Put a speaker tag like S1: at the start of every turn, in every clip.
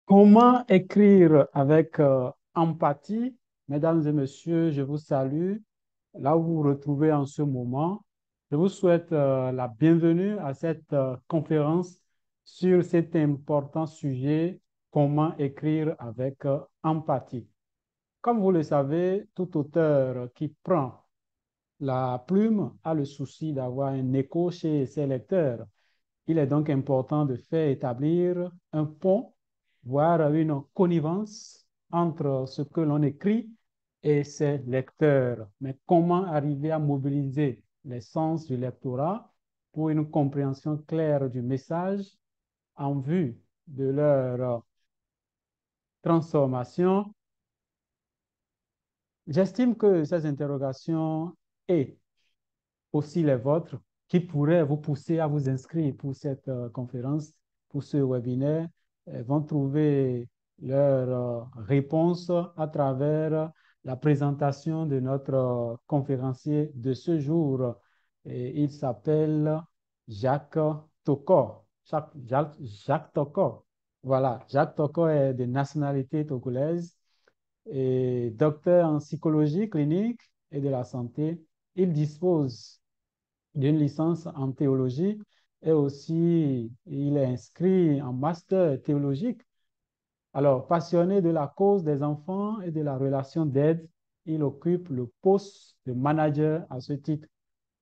S1: Comment écrire avec empathie? Mesdames et messieurs, je vous salue. Là où vous vous retrouvez en ce moment, je vous souhaite la bienvenue à cette conférence sur cet important sujet, comment écrire avec empathie. Comme vous le savez, tout auteur qui prend la plume a le souci d'avoir un écho chez ses lecteurs. Il est donc important de faire établir un pont, voire une connivence entre ce que l'on écrit et ses lecteurs. Mais comment arriver à mobiliser les sens du lectorat pour une compréhension claire du message en vue de leur transformation? J'estime que ces interrogations et aussi les vôtres qui pourraient vous pousser à vous inscrire pour cette conférence, pour ce webinaire, vont trouver leur réponse à travers la présentation de notre conférencier de ce jour. Et il s'appelle Jacques Tokor. Jacques Tokor. Voilà, Jacques Tokor est de nationalité togolaise et docteur en psychologie clinique et de la santé. Il dispose d'une licence en théologie et aussi il est inscrit en master théologique. Alors, passionné de la cause des enfants et de la relation d'aide, il occupe le poste de manager à ce titre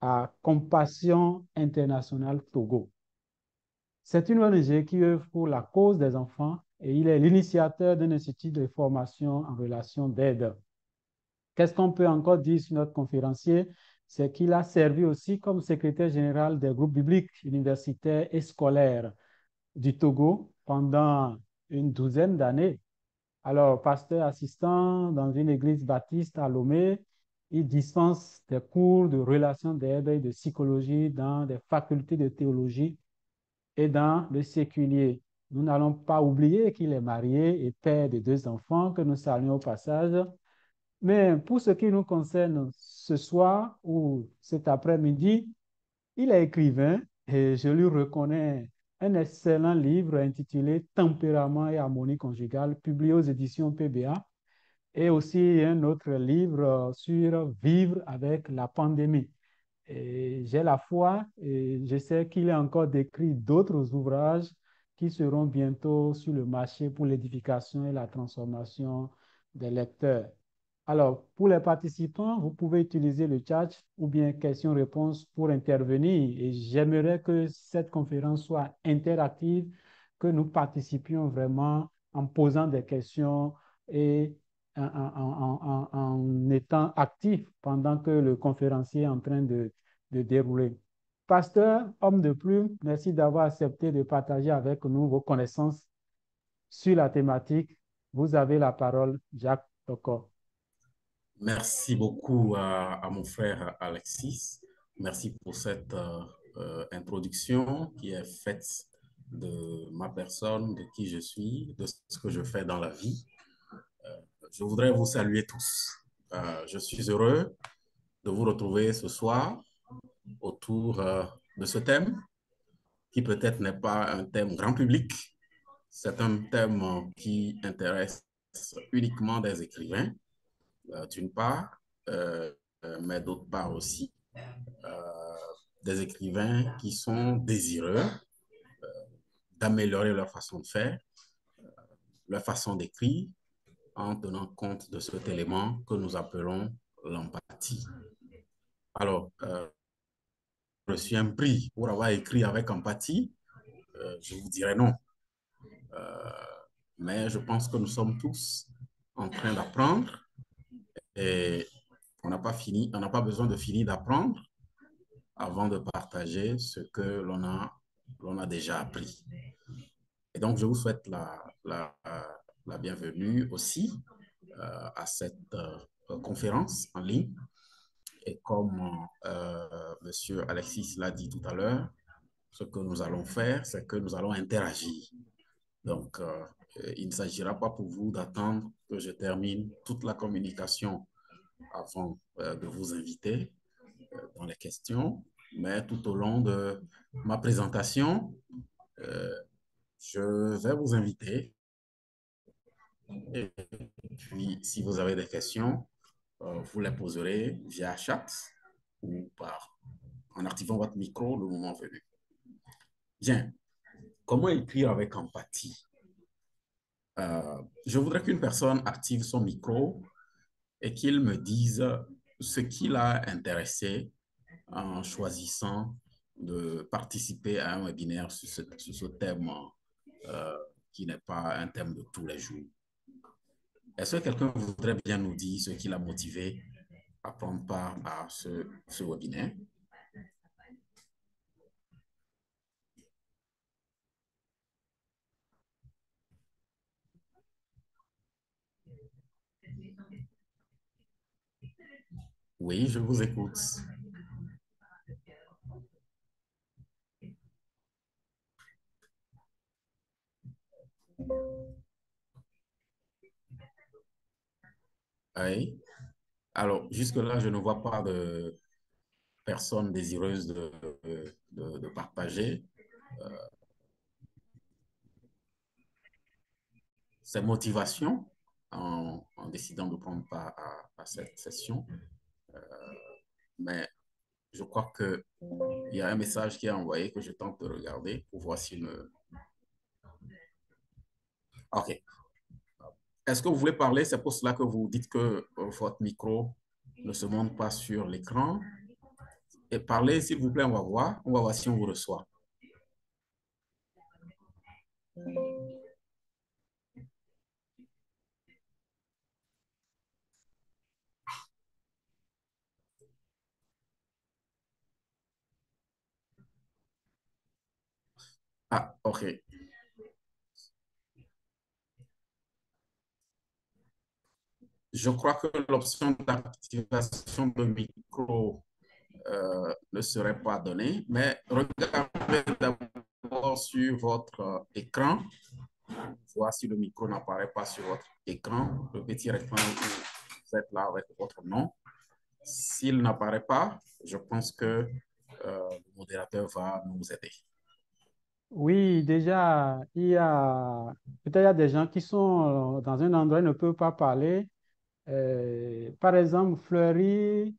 S1: à Compassion Internationale Togo. C'est une ONG qui œuvre pour la cause des enfants et il est l'initiateur d'un institut de formation en relation d'aide. Qu'est-ce qu'on peut encore dire sur notre conférencier? C'est qu'il a servi aussi comme secrétaire général des groupes bibliques universitaires et scolaires du Togo pendant une douzaine d'années. Alors, pasteur assistant dans une église baptiste à Lomé, il dispense des cours de relations d'aide et de psychologie dans des facultés de théologie et dans le séculier. Nous n'allons pas oublier qu'il est marié et père de deux enfants que nous saluons au passage. Mais pour ce qui nous concerne ce soir ou cet après-midi, il est écrivain et je lui reconnais un excellent livre intitulé Tempérament et harmonie conjugale, publié aux éditions PBA, et aussi un autre livre sur vivre avec la pandémie. Et j'ai la foi et je sais qu'il a encore d'écrit d'autres ouvrages qui seront bientôt sur le marché pour l'édification et la transformation des lecteurs. Alors, pour les participants, vous pouvez utiliser le chat ou bien questions-réponses pour intervenir. Et j'aimerais que cette conférence soit interactive, que nous participions vraiment en posant des questions et en étant actifs pendant que le conférencier est en train de dérouler. Pasteur, homme de plume, merci d'avoir accepté de partager avec nous vos connaissances sur la thématique. Vous avez la parole, Jacques Toko.
S2: Merci beaucoup à mon frère Alexis. Merci pour cette introduction qui est faite de ma personne, de qui je suis, de ce que je fais dans la vie. Je voudrais vous saluer tous. Je suis heureux de vous retrouver ce soir autour de ce thème qui peut-être n'est pas un thème grand public. C'est un thème qui intéresse uniquement des écrivains, d'une part, euh, mais d'autre part aussi euh, des écrivains qui sont désireux d'améliorer leur façon de faire, leur façon d'écrire, en tenant compte de cet élément que nous appelons l'empathie. Alors, je suis un prix pour avoir écrit avec empathie. Je vous dirais non. Euh, mais je pense que nous sommes tous en train d'apprendre et on n'a pas fini, on n'a pas besoin de finir d'apprendre avant de partager ce que l'on a déjà appris. Et donc, je vous souhaite la bienvenue aussi à cette conférence en ligne. Et comme Monsieur Alexis l'a dit tout à l'heure, ce que nous allons faire, c'est que nous allons interagir. Donc, il ne s'agira pas pour vous d'attendre que je termine toute la communication avant de vous inviter dans les questions, mais tout au long de ma présentation, euh, je vais vous inviter Et puis, si vous avez des questions, vous les poserez via chat ou en activant votre micro le moment venu. Bien, comment écrire avec empathie? Je voudrais qu'une personne active son micro et qu'il me dise ce qui l'a intéressé en choisissant de participer à un webinaire sur ce thème qui n'est pas un thème de tous les jours. Est-ce que quelqu'un voudrait bien nous dire ce qui l'a motivé à prendre part à ce webinaire? Oui, je vous écoute. Oui. Alors, jusque-là, je ne vois pas de personnes désireuses de partager ses motivations en décidant de prendre part à cette session. Mais je crois qu'il y a un message qui est envoyé que je tente de regarder pour voir s'il me... OK. Est-ce que vous voulez parler? C'est pour cela que vous dites que votre micro ne se montre pas sur l'écran. Et parlez, s'il vous plaît, on va voir. On va voir si on vous reçoit. Ah, OK. Je crois que l'option d'activation de micro ne serait pas donnée, mais regardez d'abord sur votre écran, voir si le micro n'apparaît pas sur votre écran, le petit écran où vous êtes là avec votre nom. S'il n'apparaît pas, je pense que le modérateur va nous aider.
S1: Oui, déjà, peut-être il y a des gens qui sont dans un endroit, ils ne peuvent pas parler. Par exemple, Fleury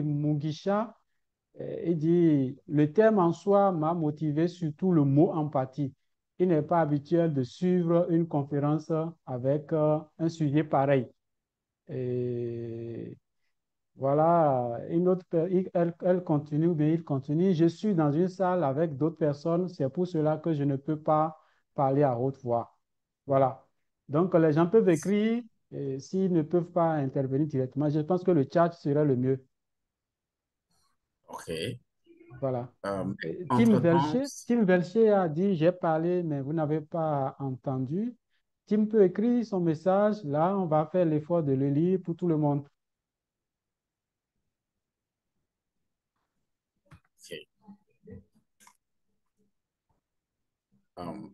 S1: Mugisha, il dit, le terme en soi m'a motivé, surtout le mot empathie. Il n'est pas habituel de suivre une conférence avec un sujet pareil. Et voilà, elle continue, ou bien il continue. Je suis dans une salle avec d'autres personnes, c'est pour cela que je ne peux pas parler à haute voix. Voilà. Donc, les gens peuvent écrire, et s'ils ne peuvent pas intervenir directement, je pense que le chat serait le mieux.
S2: OK.
S1: Voilà.
S2: Euh,
S1: Tim
S2: Entre-temps,
S1: Tim Velcher a dit, j'ai parlé, mais vous n'avez pas entendu. Tim peut écrire son message. Là, on va faire l'effort de le lire pour tout le monde.
S2: okay. Um,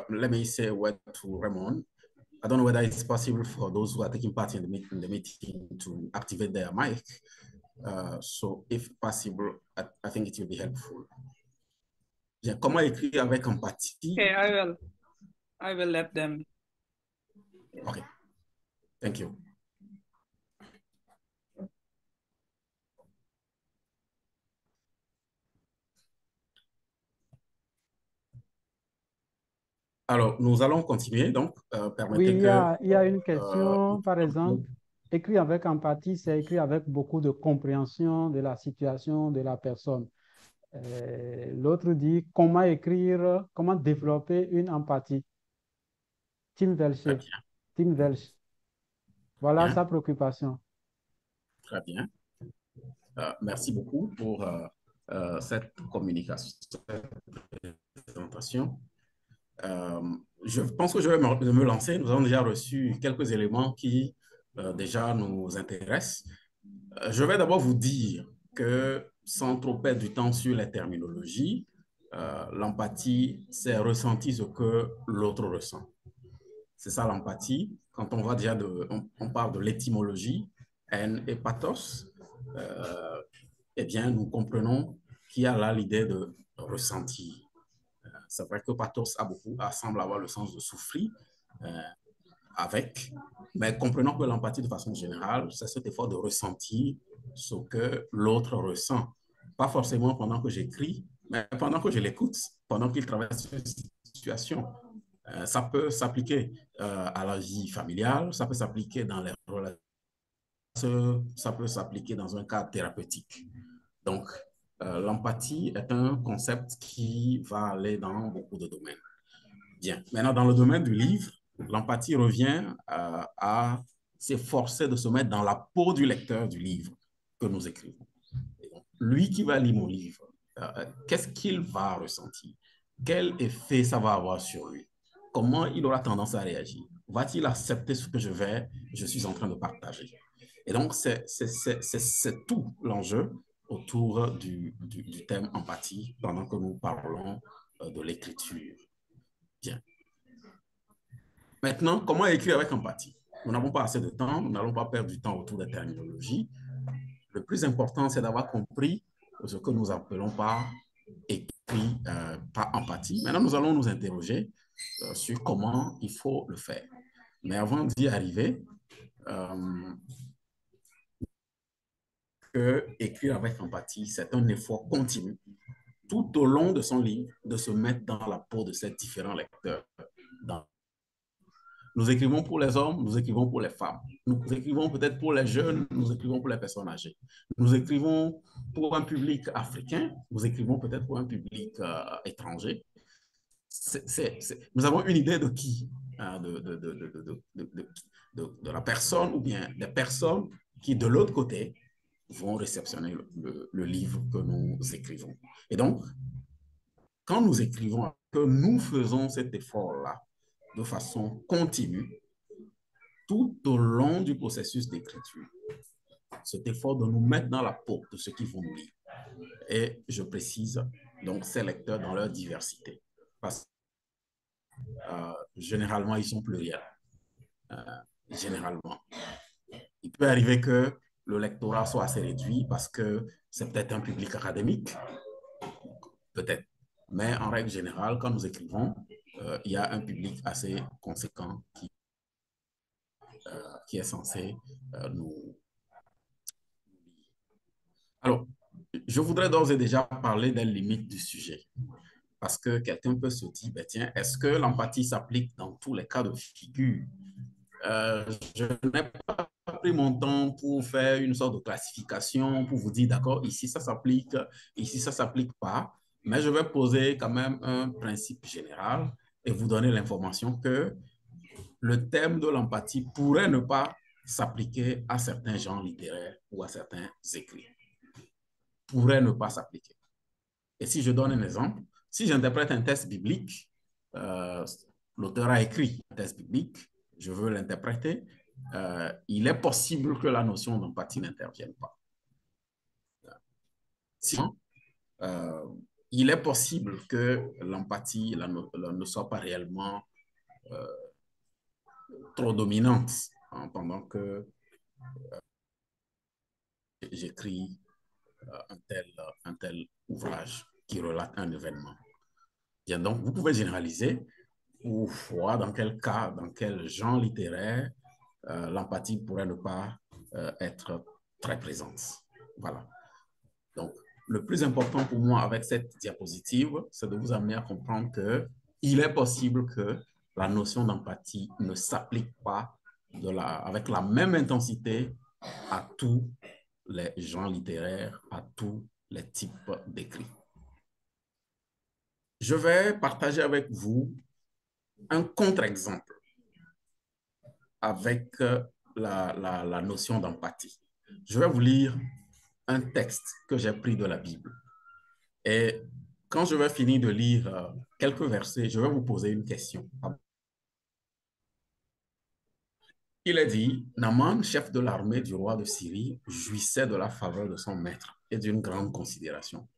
S2: Let me say a word to Ramon. I don't know whether it's possible for those who are taking part in the meeting to activate their mic. So if possible, I think it will be helpful. Bien, comment écrire avec empathie?
S3: Okay, I will let them.
S2: Okay, thank you. Alors, nous allons continuer, donc,
S1: Oui,
S2: permettez que...
S1: il y a une question, par exemple, écrire avec empathie, c'est écrire avec beaucoup de compréhension de la situation de la personne. L'autre dit comment écrire, comment développer une empathie. Tim
S2: Très
S1: Velcher.
S2: bien,
S1: Tim Welch. Voilà
S2: bien,
S1: sa préoccupation.
S2: très bien. Merci beaucoup pour cette communication, cette présentation. Je pense que je vais me lancer. Nous avons déjà reçu quelques éléments qui déjà nous intéressent. Je vais d'abord vous dire que sans trop perdre du temps sur les terminologies, l'empathie, c'est ressentir ce que l'autre ressent. C'est ça l'empathie. Quand on va déjà on parle de l'étymologie, haine et pathos, eh bien, nous comprenons qu'il y a là l'idée de ressentir. c'est vrai que pathos semble avoir le sens de souffrir avec, mais comprenons que l'empathie de façon générale, c'est cet effort de ressentir ce que l'autre ressent. Pas forcément pendant que j'écris, mais pendant que je l'écoute, pendant qu'il traverse une situation. Ça peut s'appliquer à la vie familiale, ça peut s'appliquer dans les relations, ça peut s'appliquer dans un cadre thérapeutique. Donc, l'empathie est un concept qui va aller dans beaucoup de domaines. Bien, maintenant, dans le domaine du livre, l'empathie revient à s'efforcer de se mettre dans la peau du lecteur du livre que nous écrivons. Donc, lui qui va lire mon livre, qu'est-ce qu'il va ressentir? Quel effet ça va avoir sur lui? Comment il aura tendance à réagir? Va-t-il accepter ce que je suis en train de partager? Et donc, c'est tout l'enjeu autour du thème empathie pendant que nous parlons de l'écriture. Bien. Maintenant, comment écrire avec empathie? Nous n'avons pas assez de temps, nous n'allons pas perdre du temps autour des terminologies. Le plus important, c'est d'avoir compris ce que nous appelons par écrit, par empathie. Maintenant, nous allons nous interroger sur comment il faut le faire. Mais avant d'y arriver, que écrire avec empathie, c'est un effort continu tout au long de son livre, de se mettre dans la peau de ces différents lecteurs. Nous écrivons pour les hommes, nous écrivons pour les femmes. Nous écrivons peut-être pour les jeunes, nous écrivons pour les personnes âgées. Nous écrivons pour un public africain, nous écrivons peut-être pour un public étranger. Nous avons une idée de qui, de la personne ou bien des personnes qui, de l'autre côté, vont réceptionner le livre que nous écrivons. Et donc, quand nous écrivons, que nous faisons cet effort-là de façon continue, tout au long du processus d'écriture, cet effort de nous mettre dans la peau de ceux qui vont nous lire. Et je précise, donc, ces lecteurs dans leur diversité. Parce que généralement, ils sont pluriels. Généralement. Il peut arriver que le lectorat soit assez réduit parce que c'est peut-être un public académique, peut-être. Mais en règle générale, quand nous écrivons, il y a un public assez conséquent qui est censé nous... Alors, je voudrais d'ores et déjà parler des limites du sujet. Parce que quelqu'un peut se dire, ben tiens, est-ce que l'empathie s'applique dans tous les cas de figure? Je n'ai pas pris mon temps pour faire une sorte de classification, pour vous dire, d'accord, ici ça s'applique, ici ça s'applique pas, mais je vais poser quand même un principe général et vous donner l'information que le thème de l'empathie pourrait ne pas s'appliquer à certains genres littéraires ou à certains écrits. Pourrait ne pas s'appliquer. Et si je donne un exemple, si j'interprète un texte biblique, l'auteur a écrit un texte biblique, je veux l'interpréter, il est possible que la notion d'empathie n'intervienne pas. Sinon, il est possible que l'empathie ne soit pas réellement trop dominante pendant que j'écris un tel ouvrage qui relate un événement. Bien, donc, vous pouvez généraliser ou voir dans quel cas, dans quel genre littéraire, l'empathie pourrait ne pas être très présente. Voilà. Donc, le plus important pour moi avec cette diapositive, c'est de vous amener à comprendre qu'il est possible que la notion d'empathie ne s'applique pas avec la même intensité à tous les genres littéraires, à tous les types d'écrits. Je vais partager avec vous un contre-exemple avec la notion d'empathie. Je vais vous lire un texte que j'ai pris de la Bible. Et quand je vais finir de lire quelques versets, je vais vous poser une question. Il est dit, Naaman, chef de l'armée du roi de Syrie, jouissait de la faveur de son maître et d'une grande considération.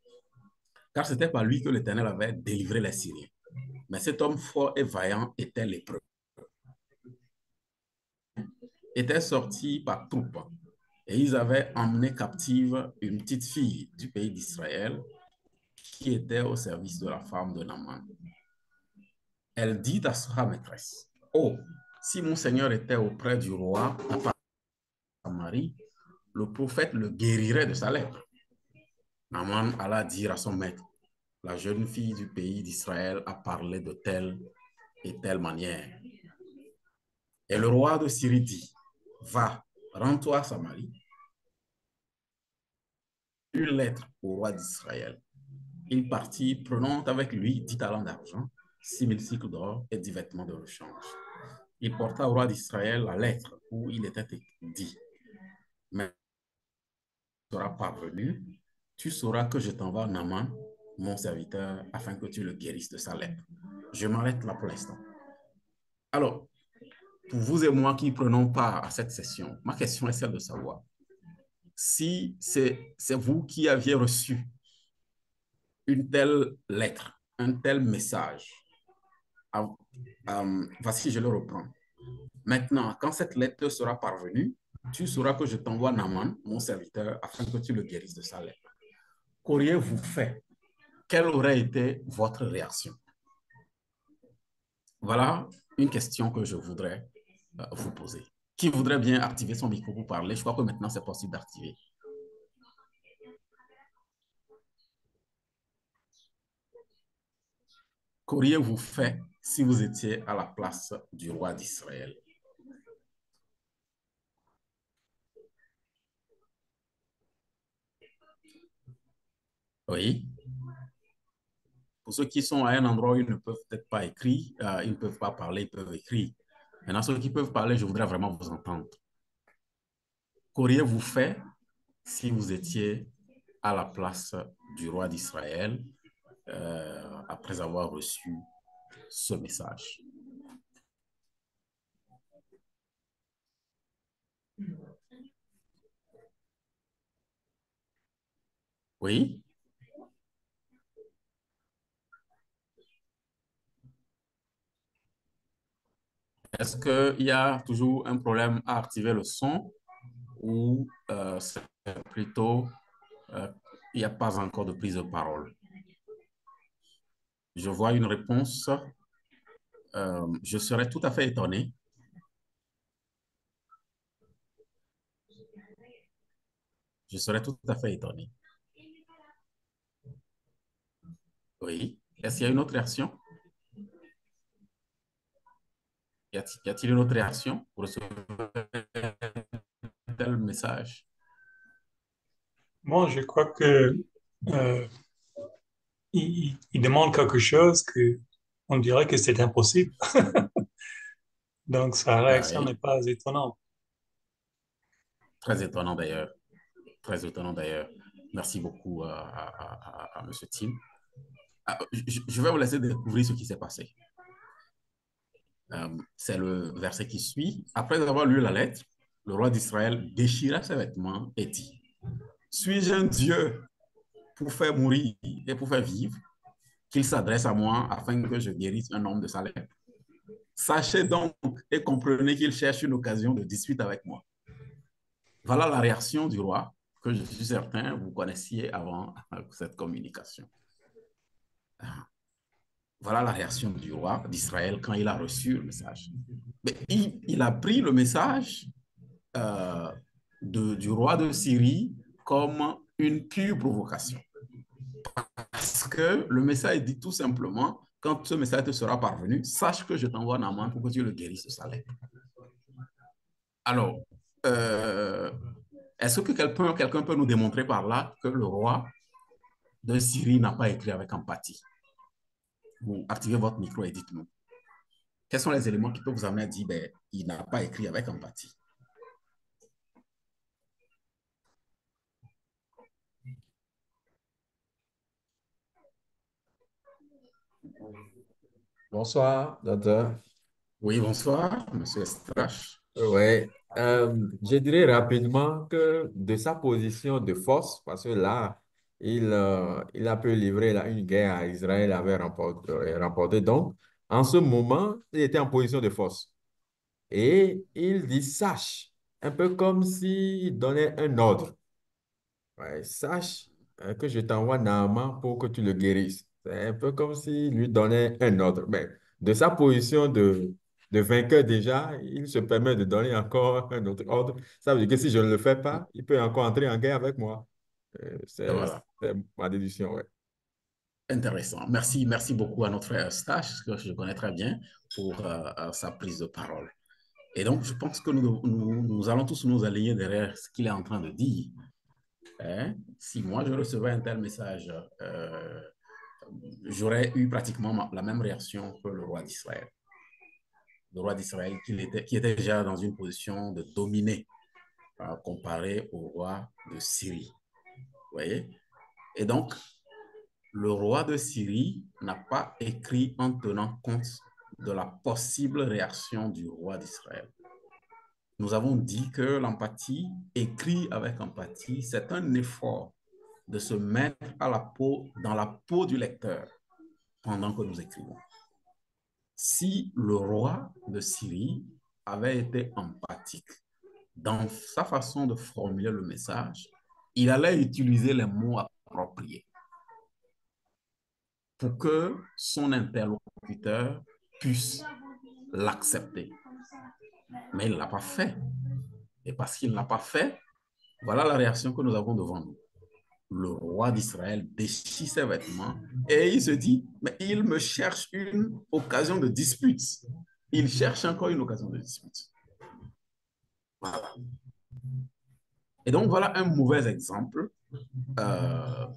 S2: Car c'était par lui que l'Éternel avait délivré les Syriens. Mais cet homme fort et vaillant était lépreux. Était sorti par troupes et ils avaient emmené captive une petite fille du pays d'Israël qui était au service de la femme de Naaman. Elle dit à sa maîtresse, oh, si mon Seigneur était auprès du roi, à Samarie, le prophète le guérirait de sa lèpre. Naaman alla dire à son maître, la jeune fille du pays d'Israël a parlé de telle et telle manière. Et le roi de Syrie dit, va, rends-toi à Samarie, une lettre au roi d'Israël. Il partit, prenant avec lui 10 talents d'argent, 6 000 cycles d'or et 10 vêtements de rechange. Il porta au roi d'Israël la lettre où il était dit, mais tu seras parvenu, tu sauras que je t'envoie Naaman, mon serviteur, afin que tu le guérisses de sa lèpre. Je m'arrête là pour l'instant. Alors, pour vous et moi qui prenons part à cette session, ma question est celle de savoir si c'est vous qui aviez reçu une telle lettre, un tel message. Voici, je le reprends. Maintenant, quand cette lettre sera parvenue, tu sauras que je t'envoie Naaman, mon serviteur, afin que tu le guérisses de sa lèpre. Qu'auriez-vous fait? Quelle aurait été votre réaction? Voilà une question que je voudrais vous poser. Qui voudrait bien activer son micro pour parler? Je crois que maintenant, c'est possible d'activer. Qu'auriez-vous fait si vous étiez à la place du roi d'Israël? Oui. Pour ceux qui sont à un endroit où ils ne peuvent peut-être pas écrire, ils ne peuvent pas parler, ils peuvent écrire. Maintenant, ceux qui peuvent parler, je voudrais vraiment vous entendre. Qu'auriez-vous fait si vous étiez à la place du roi d'Israël après avoir reçu ce message? Oui? Est-ce qu'il y a toujours un problème à activer le son ou c'est plutôt il n'y a pas encore de prise de parole? Je vois une réponse. Je serais tout à fait étonné. Je serais tout à fait étonné. Oui. Est-ce qu'il y a une autre réaction? Y a-t-il une autre réaction pour recevoir un tel message?
S4: Moi, je crois que euh, il demande quelque chose que on dirait que c'est impossible. Donc, sa réaction n'est
S2: Oui.
S4: pas étonnante.
S2: Très étonnant d'ailleurs. Très étonnant d'ailleurs. Merci beaucoup à M. Tim. Je vais vous laisser découvrir ce qui s'est passé. C'est le verset qui suit. Après avoir lu la lettre, le roi d'Israël déchira ses vêtements et dit, suis-je un Dieu pour faire mourir et pour faire vivre, qu'il s'adresse à moi afin que je guérisse un homme de sa lèpre? Sachez donc et comprenez qu'il cherche une occasion de dispute avec moi. Voilà la réaction du roi que je suis certain vous connaissiez avant cette communication. Voilà la réaction du roi d'Israël quand il a reçu le message. Mais il a pris le message euh, du roi de Syrie comme une pure provocation. Parce que le message dit tout simplement, quand ce message te sera parvenu, sache que je t'envoie Naaman pour que tu le guérisses de sa lèpre. Alors, euh, est-ce que quelqu'un peut nous démontrer par là que le roi de Syrie n'a pas écrit avec empathie? Vous activez votre micro et dites-nous. Quels sont les éléments qui peuvent vous amener à dire ben, il n'a pas écrit avec empathie?
S5: Bonsoir, docteur.
S2: Oui, bonsoir, monsieur Strache.
S5: Oui, je dirais rapidement que de sa position de force, parce que là, il a pu livrer là, une guerre à Israël, avait remporté. Donc, en ce moment, il était en position de force. Et il dit, sache, un peu comme s'il donnait un ordre. Ouais, sache que je t'envoie Naaman pour que tu le guérisses. C'est un peu comme s'il lui donnait un ordre. Mais de sa position de vainqueur déjà, il se permet de donner encore un autre ordre. Ça veut dire que si je ne le fais pas, il peut encore entrer en guerre avec moi.
S2: Et voilà.
S5: C'est ma déduction, ouais.
S2: Intéressant. Merci, merci beaucoup à notre frère Eustache, que je connais très bien, pour sa prise de parole. Et donc, je pense que nous allons tous nous aligner derrière ce qu'il est en train de dire. Hein? Si moi, je recevais un tel message, j'aurais eu pratiquement la même réaction que le roi d'Israël. Le roi d'Israël qui était déjà dans une position de dominer, comparé au roi de Syrie. Vous voyez? Et donc, le roi de Syrie n'a pas écrit en tenant compte de la possible réaction du roi d'Israël. Nous avons dit que l'empathie, écrit avec empathie, c'est un effort de se mettre dans la peau du lecteur pendant que nous écrivons. Si le roi de Syrie avait été empathique dans sa façon de formuler le message, il allait utiliser les mots appropriés pour que son interlocuteur puisse l'accepter. Mais il ne l'a pas fait. Et parce qu'il ne l'a pas fait, voilà la réaction que nous avons devant nous. Le roi d'Israël déchire ses vêtements et il se dit, mais il me cherche une occasion de dispute. Il cherche encore une occasion de dispute. Voilà. Et donc, voilà un mauvais exemple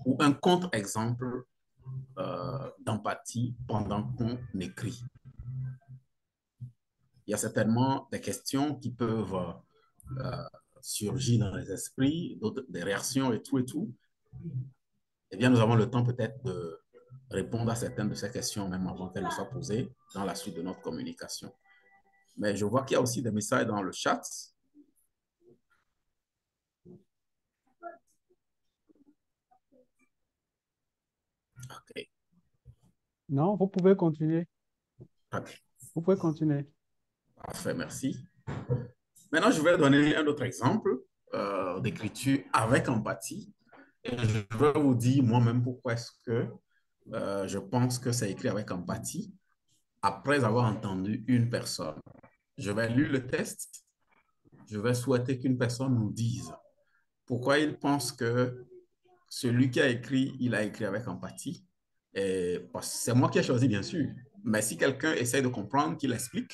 S2: ou un contre-exemple d'empathie pendant qu'on écrit. Il y a certainement des questions qui peuvent surgir dans les esprits, des réactions et tout et tout. Eh bien, nous avons le temps peut-être de répondre à certaines de ces questions, même avant qu'elles ne soient posées dans la suite de notre communication. Mais je vois qu'il y a aussi des messages dans le chat. OK.
S1: Non, vous pouvez continuer.
S2: OK.
S1: Vous pouvez continuer.
S2: Parfait, merci. Maintenant, je vais donner un autre exemple d'écriture avec empathie. Et je vais vous dire moi-même pourquoi est-ce que je pense que c'est écrit avec empathie après avoir entendu une personne. Je vais lire le texte. Je vais souhaiter qu'une personne nous dise pourquoi il pense que celui qui a écrit, il a écrit avec empathie. C'est moi qui ai choisi, bien sûr. Mais si quelqu'un essaie de comprendre, qu'il explique,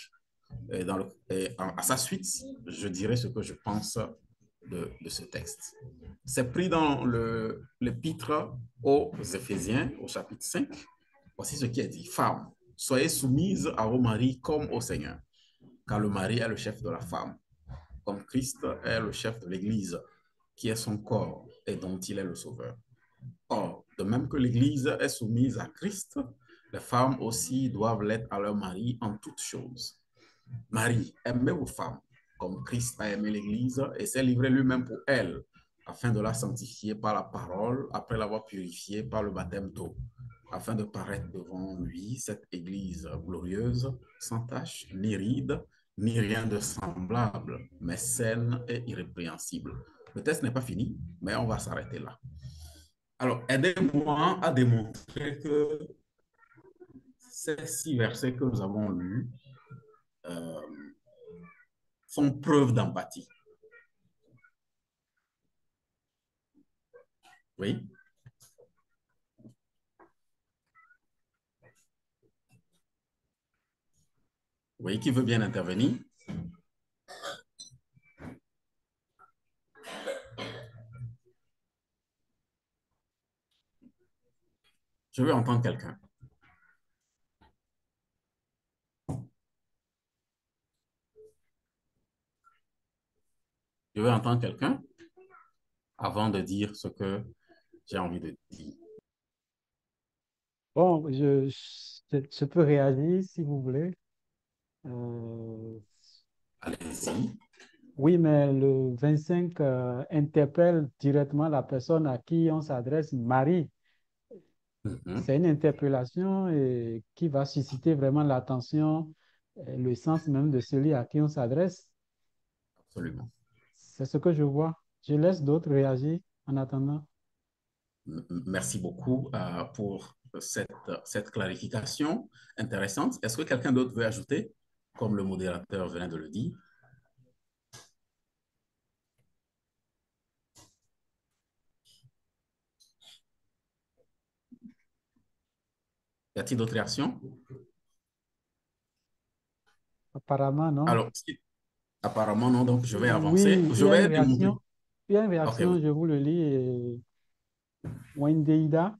S2: à sa suite, je dirai ce que je pense de ce texte. C'est pris dans l'épître aux Éphésiens, au chapitre 5. Voici ce qui est dit. Femmes, soyez soumises à vos maris comme au Seigneur, car le mari est le chef de la femme, comme Christ est le chef de l'Église, qui est son corps et dont il est le sauveur. Or, de même que l'Église est soumise à Christ, les femmes aussi doivent l'être à leur mari en toutes choses. Marie, aimez vos femmes, comme Christ a aimé l'Église et s'est livré lui-même pour elle, afin de la sanctifier par la parole, après l'avoir purifiée par le baptême d'eau, afin de paraître devant lui cette Église glorieuse, sans tache, ni ride, ni rien de semblable, mais saine et irrépréhensible. Le test n'est pas fini, mais on va s'arrêter là. Alors, aidez-moi à démontrer que ces 6 versets que nous avons lus euh, font preuve d'empathie. Oui. Oui, qui veut bien intervenir? Je veux entendre quelqu'un. Je veux entendre quelqu'un avant de dire ce que j'ai envie de dire.
S1: Bon, je peux réagir si vous voulez. Euh,
S2: Allez-y.
S1: oui, mais le 25 interpelle directement la personne à qui on s'adresse, Marie.
S2: Mhm.
S1: C'est une interpellation qui va susciter vraiment l'attention, le sens même de celui à qui on s'adresse.
S2: Absolument.
S1: C'est ce que je vois. Je laisse d'autres réagir en attendant.
S2: Merci beaucoup pour cette clarification intéressante. Est-ce que quelqu'un d'autre veut ajouter, comme le modérateur venait de le dire? Y a-t-il d'autres réactions?
S1: Apparemment, non.
S2: Alors, apparemment, non, donc je vais avancer.
S1: Oui, il
S2: Je
S1: y a une
S2: vais démontrer.
S1: réaction. Il y a une
S2: OK,
S1: réaction,
S2: oui.
S1: je vous le lis. Wendeida,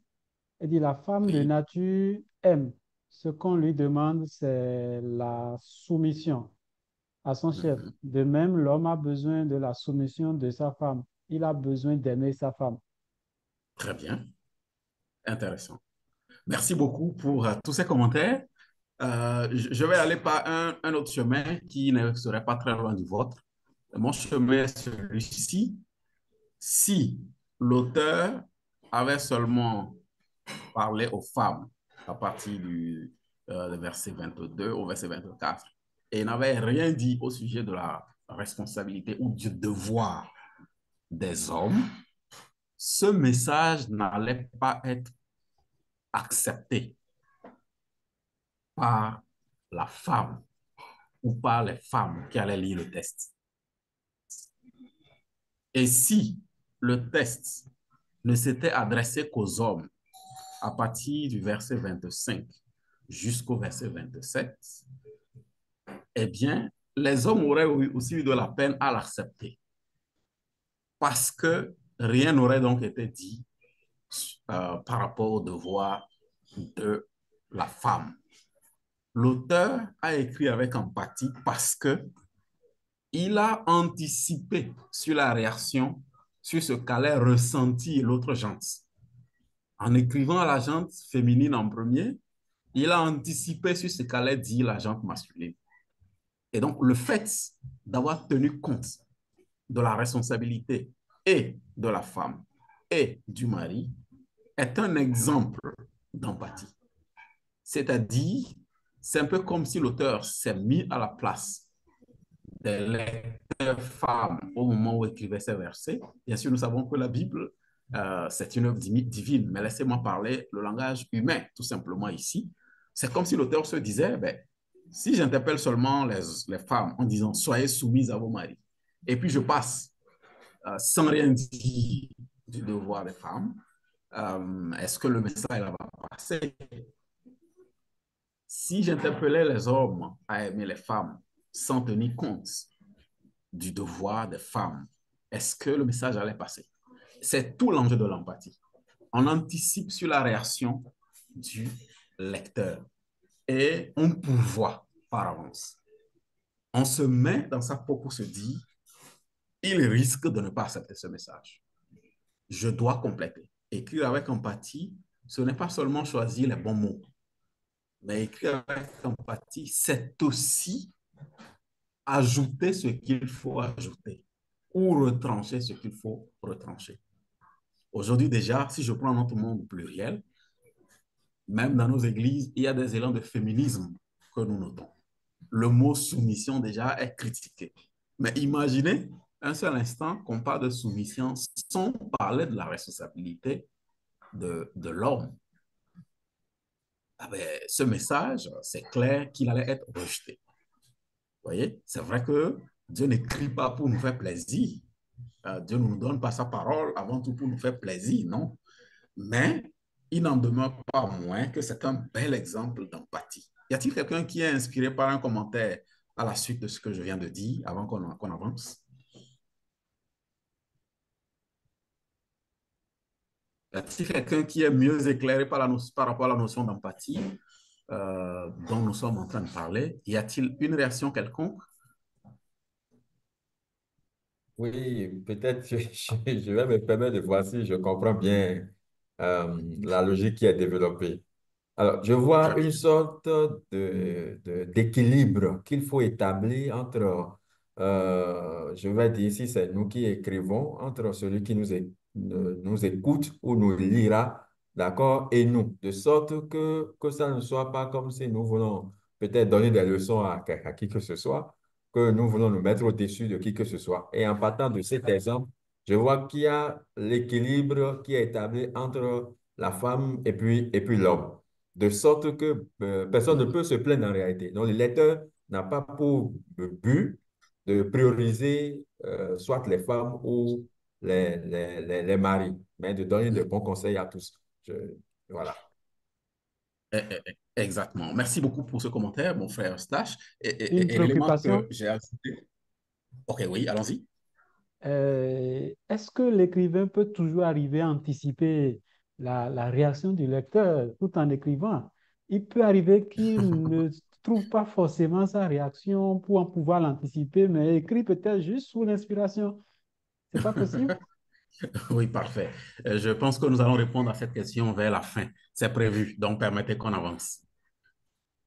S1: elle dit, la femme de
S2: Oui.
S1: nature aime. Ce qu'on lui demande, c'est la soumission à son chef.
S2: Mhm.
S1: De même, l'homme a besoin de la soumission de sa femme. Il a besoin d'aimer sa femme.
S2: Très bien. Intéressant. Merci beaucoup pour tous ces commentaires. Je vais aller par un autre chemin qui ne serait pas très loin du vôtre. Mon chemin est celui-ci. Si l'auteur avait seulement parlé aux femmes à partir du verset 22 au verset 24 et n'avait rien dit au sujet de la responsabilité ou du devoir des hommes, ce message n'allait pas être accepté par la femme ou par les femmes qui allaient lire le texte. Et si le texte ne s'était adressé qu'aux hommes à partir du verset 25 jusqu'au verset 27, eh bien, les hommes auraient aussi eu de la peine à l'accepter parce que rien n'aurait donc été dit par rapport au devoir de la femme. L'auteur a écrit avec empathie parce que il a anticipé sur la réaction, sur ce qu'allait ressentir l'autre gente. En écrivant à la gente féminine en premier, il a anticipé sur ce qu'allait dire la gente masculine. Et donc, le fait d'avoir tenu compte de la responsabilité et de la femme et du mari est un exemple d'empathie. C'est-à-dire, c'est un peu comme si l'auteur s'est mis à la place des lecteurs femmes au moment où il écrivait ces versets. Bien sûr, nous savons que la Bible, c'est une œuvre divine, mais laissez-moi parler le langage humain, tout simplement ici. C'est comme si l'auteur se disait, ben, si j'interpelle seulement les femmes en disant « soyez soumises à vos maris », et puis je passe sans rien dire du devoir des femmes, est-ce que le message va passer? Si j'interpellais les hommes à aimer les femmes sans tenir compte du devoir des femmes, est-ce que le message allait passer? C'est tout l'enjeu de l'empathie. On anticipe sur la réaction du lecteur et on pourvoit par avance. On se met dans sa peau pour se dire, il risque de ne pas accepter ce message. Je dois compléter. Écrire avec empathie, ce n'est pas seulement choisir les bons mots, mais écrire avec empathie, c'est aussi ajouter ce qu'il faut ajouter ou retrancher ce qu'il faut retrancher. Aujourd'hui déjà, si je prends notre monde pluriel, même dans nos églises, il y a des élans de féminisme que nous notons. Le mot soumission déjà est critiqué. Mais imaginez un seul instant qu'on parle de soumission sans parler de la responsabilité de l'homme. Ah ben, ce message, c'est clair qu'il allait être rejeté. Vous voyez, c'est vrai que Dieu n'écrit pas pour nous faire plaisir. Dieu ne nous donne pas sa parole avant tout pour nous faire plaisir, non. Mais il n'en demeure pas moins que c'est un bel exemple d'empathie. Y a-t-il quelqu'un qui est inspiré par un commentaire à la suite de ce que je viens de dire avant qu'on avance? Y a-t-il quelqu'un qui est mieux éclairé par rapport à la notion d'empathie dont nous sommes en train de parler? Y a-t-il une réaction quelconque?
S5: Oui, peut-être je vais me permettre de voir si je comprends bien la logique qui est développée. Alors, je
S2: Très
S5: vois une
S2: bien.
S5: sorte d'équilibre qu'il faut établir entre, je vais dire, si c'est nous qui écrivons, entre celui qui nous écoute ou nous lira, d'accord, et nous, de sorte que ça ne soit pas comme si nous voulons peut-être donner des leçons à qui que ce soit, que nous voulons nous mettre au-dessus de qui que ce soit. Et en partant de cet exemple, je vois qu'il y a l'équilibre qui est établi entre la femme et puis l'homme. De sorte que personne ne peut se plaindre en réalité. Donc, le lecteur n'a pas pour but de prioriser soit les femmes ou les maris, mais de donner de bons conseils à tous. Voilà.
S2: Exactement. Merci beaucoup pour ce commentaire, mon frère Stache.
S1: Une
S2: Et l'élément que
S1: préoccupation,
S2: j'ai ajouté. OK, oui, allons-y.
S1: est-ce que l'écrivain peut toujours arriver à anticiper la réaction du lecteur tout en écrivant? Il peut arriver qu'il ne trouve pas forcément sa réaction pour en pouvoir l'anticiper, mais écrit peut-être juste sous l'inspiration. C'est pas possible?
S2: Oui, parfait. Je pense que nous allons répondre à cette question vers la fin. C'est prévu, donc permettez qu'on avance.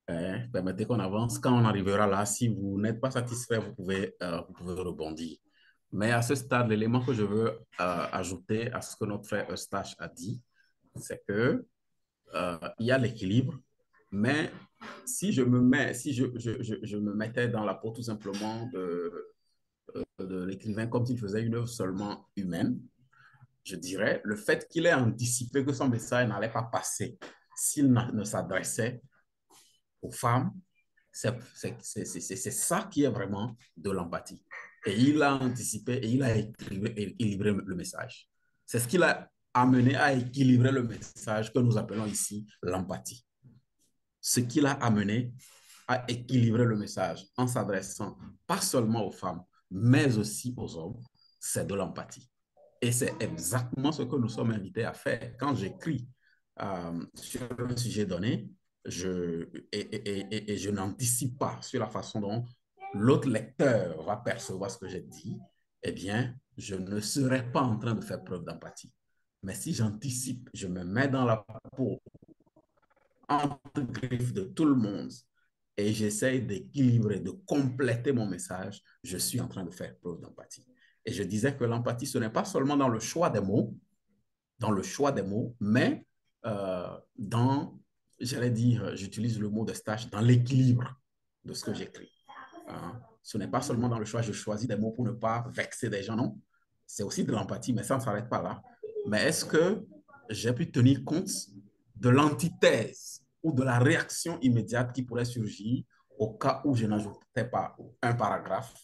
S2: Permettez qu'on avance. Quand on arrivera là, si vous n'êtes pas satisfait, vous pouvez rebondir. Mais à ce stade, l'élément que je veux ajouter à ce que notre frère Eustache a dit, c'est que il y a l'équilibre, mais si je me mettais dans la peau tout simplement de l'écrivain comme s'il faisait une œuvre seulement humaine, je dirais, le fait qu'il ait anticipé que son message n'allait pas passer s'il ne s'adressait aux femmes, c'est ça qui est vraiment de l'empathie. Et il a anticipé et il a équilibré le message. C'est ce qui l'a amené à équilibrer le message que nous appelons ici l'empathie. Ce qui l'a amené à équilibrer le message en s'adressant pas seulement aux femmes, mais aussi aux hommes, c'est de l'empathie. Et c'est exactement ce que nous sommes invités à faire. Quand j'écris sur un sujet donné, je n'anticipe pas sur la façon dont l'autre lecteur va percevoir ce que j'ai dit, eh bien, je ne serai pas en train de faire preuve d'empathie. Mais si j'anticipe, je me mets dans la peau, entre griffes de tout le monde, et j'essaye d'équilibrer, de compléter mon message, je suis en train de faire preuve d'empathie. Et je disais que l'empathie, ce n'est pas seulement dans le choix des mots, mais dans, j'allais dire, j'utilise le mot de stage, dans l'équilibre de ce que j'écris. Ce n'est pas seulement dans le choix, je choisis des mots pour ne pas vexer des gens, non. C'est aussi de l'empathie, mais ça ne s'arrête pas là. Mais est-ce que j'ai pu tenir compte de l'antithèse ou de la réaction immédiate qui pourrait surgir au cas où je n'ajoutais pas un paragraphe,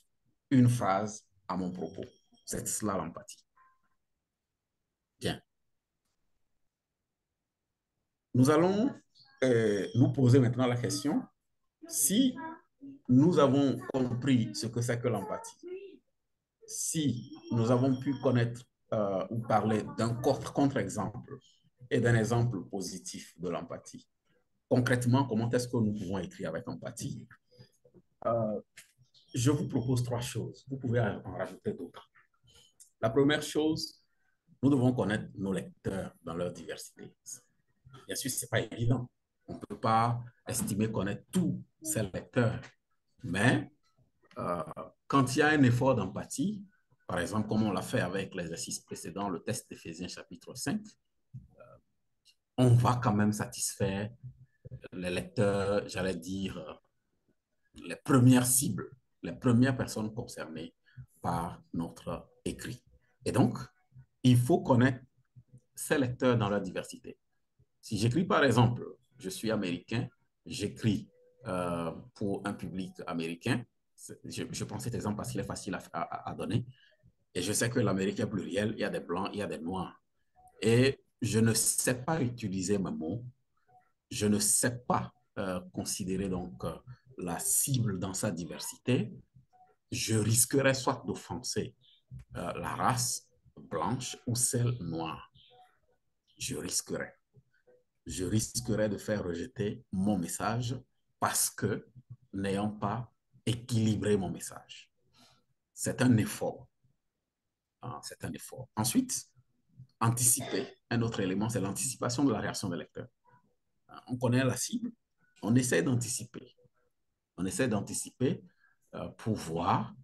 S2: une phrase à mon propos? C'est cela l'empathie. Bien. Nous allons nous poser maintenant la question, si nous avons compris ce que c'est que l'empathie, si nous avons pu connaître ou parler d'un contre-exemple et d'un exemple positif de l'empathie, concrètement, comment est-ce que nous pouvons écrire avec empathie? Je vous propose trois choses. Vous pouvez en rajouter d'autres. La première chose, nous devons connaître nos lecteurs dans leur diversité. Bien sûr, ce n'est pas évident. On ne peut pas estimer connaître tous ses lecteurs. Mais euh, quand il y a un effort d'empathie, par exemple, comme on l'a fait avec l'exercice précédent, le test d'Éphésiens chapitre 5, on va quand même satisfaire les lecteurs, j'allais dire, les premières cibles, les premières personnes concernées par notre écrit. Et donc, il faut connaître ces lecteurs dans leur diversité. Si j'écris, par exemple, je suis américain, j'écris pour un public américain, je prends cet exemple parce qu'il est facile à donner, et je sais que l'Amérique est pluriel, il y a des blancs, il y a des noirs. Et je ne sais pas utiliser mes mots, je ne sais pas considérer donc la cible dans sa diversité, je risquerais soit d'offenser la race blanche ou celle noire. Je risquerais. Je risquerais de faire rejeter mon message parce que n'ayant pas équilibré mon message. C'est un effort. C'est un effort. Ensuite, anticiper. Un autre élément, c'est l'anticipation de la réaction des lecteurs. On connaît la cible, on essaie d'anticiper. On essaie d'anticiper pour voir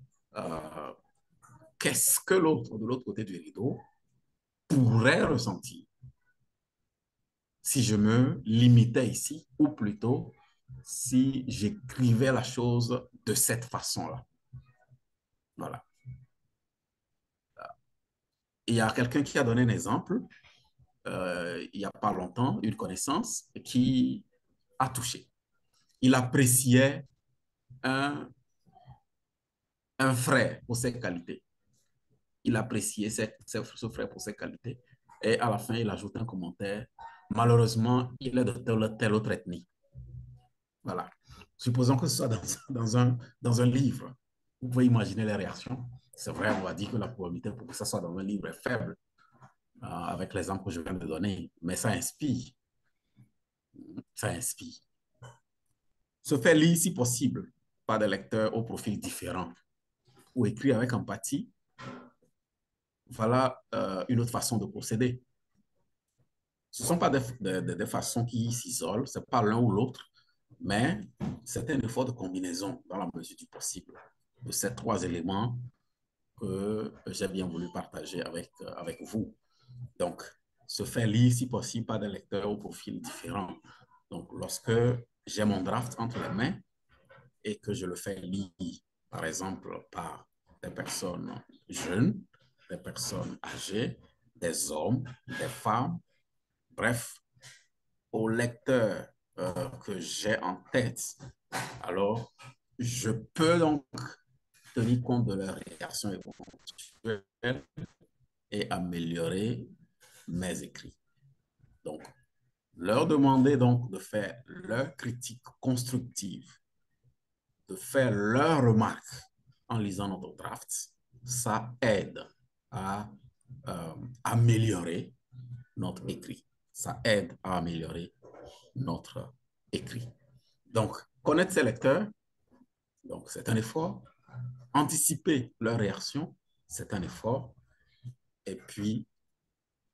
S2: qu'est-ce que l'autre, de l'autre côté du rideau, pourrait ressentir si je me limitais ici, ou plutôt si j'écrivais la chose de cette façon-là. Voilà. Il y a quelqu'un qui a donné un exemple il n'y a pas longtemps, une connaissance qui a touché. Il appréciait un, un frère pour ses qualités. Il appréciait ce frère pour ses qualités. Et à la fin, il ajoute un commentaire. Malheureusement, il est de telle autre ethnie. Voilà. Supposons que ce soit dans un livre. Vous pouvez imaginer les réactions. C'est vrai, on va dire que la probabilité pour que ça soit dans un livre est faible, avec l'exemple que je viens de donner, mais ça inspire. Ça inspire. Se faire lire, si possible, par des lecteurs au profil différent ou écrire avec empathie, voilà une autre façon de procéder. Ce ne sont pas des façons qui s'isolent, ce n'est pas l'un ou l'autre, mais c'est un effort de combinaison dans la mesure du possible de ces trois éléments que j'ai bien voulu partager avec vous. Donc, se faire lire, si possible, par des lecteurs au profil différent. Donc, lorsque j'ai mon draft entre les mains et que je le fais lire, par exemple, par des personnes jeunes, des personnes âgées, des hommes, des femmes, bref, au lecteur que j'ai en tête, alors je peux donc tenir compte de leurs réactions éventuelles et améliorer mes écrits. Donc, leur demander donc de faire leur critique constructive, de faire leurs remarques en lisant notre draft, ça aide à améliorer notre écrit. Ça aide à améliorer notre écrit. Donc, connaître ses lecteurs, donc c'est un effort. Anticiper leurs réactions, c'est un effort. Et puis,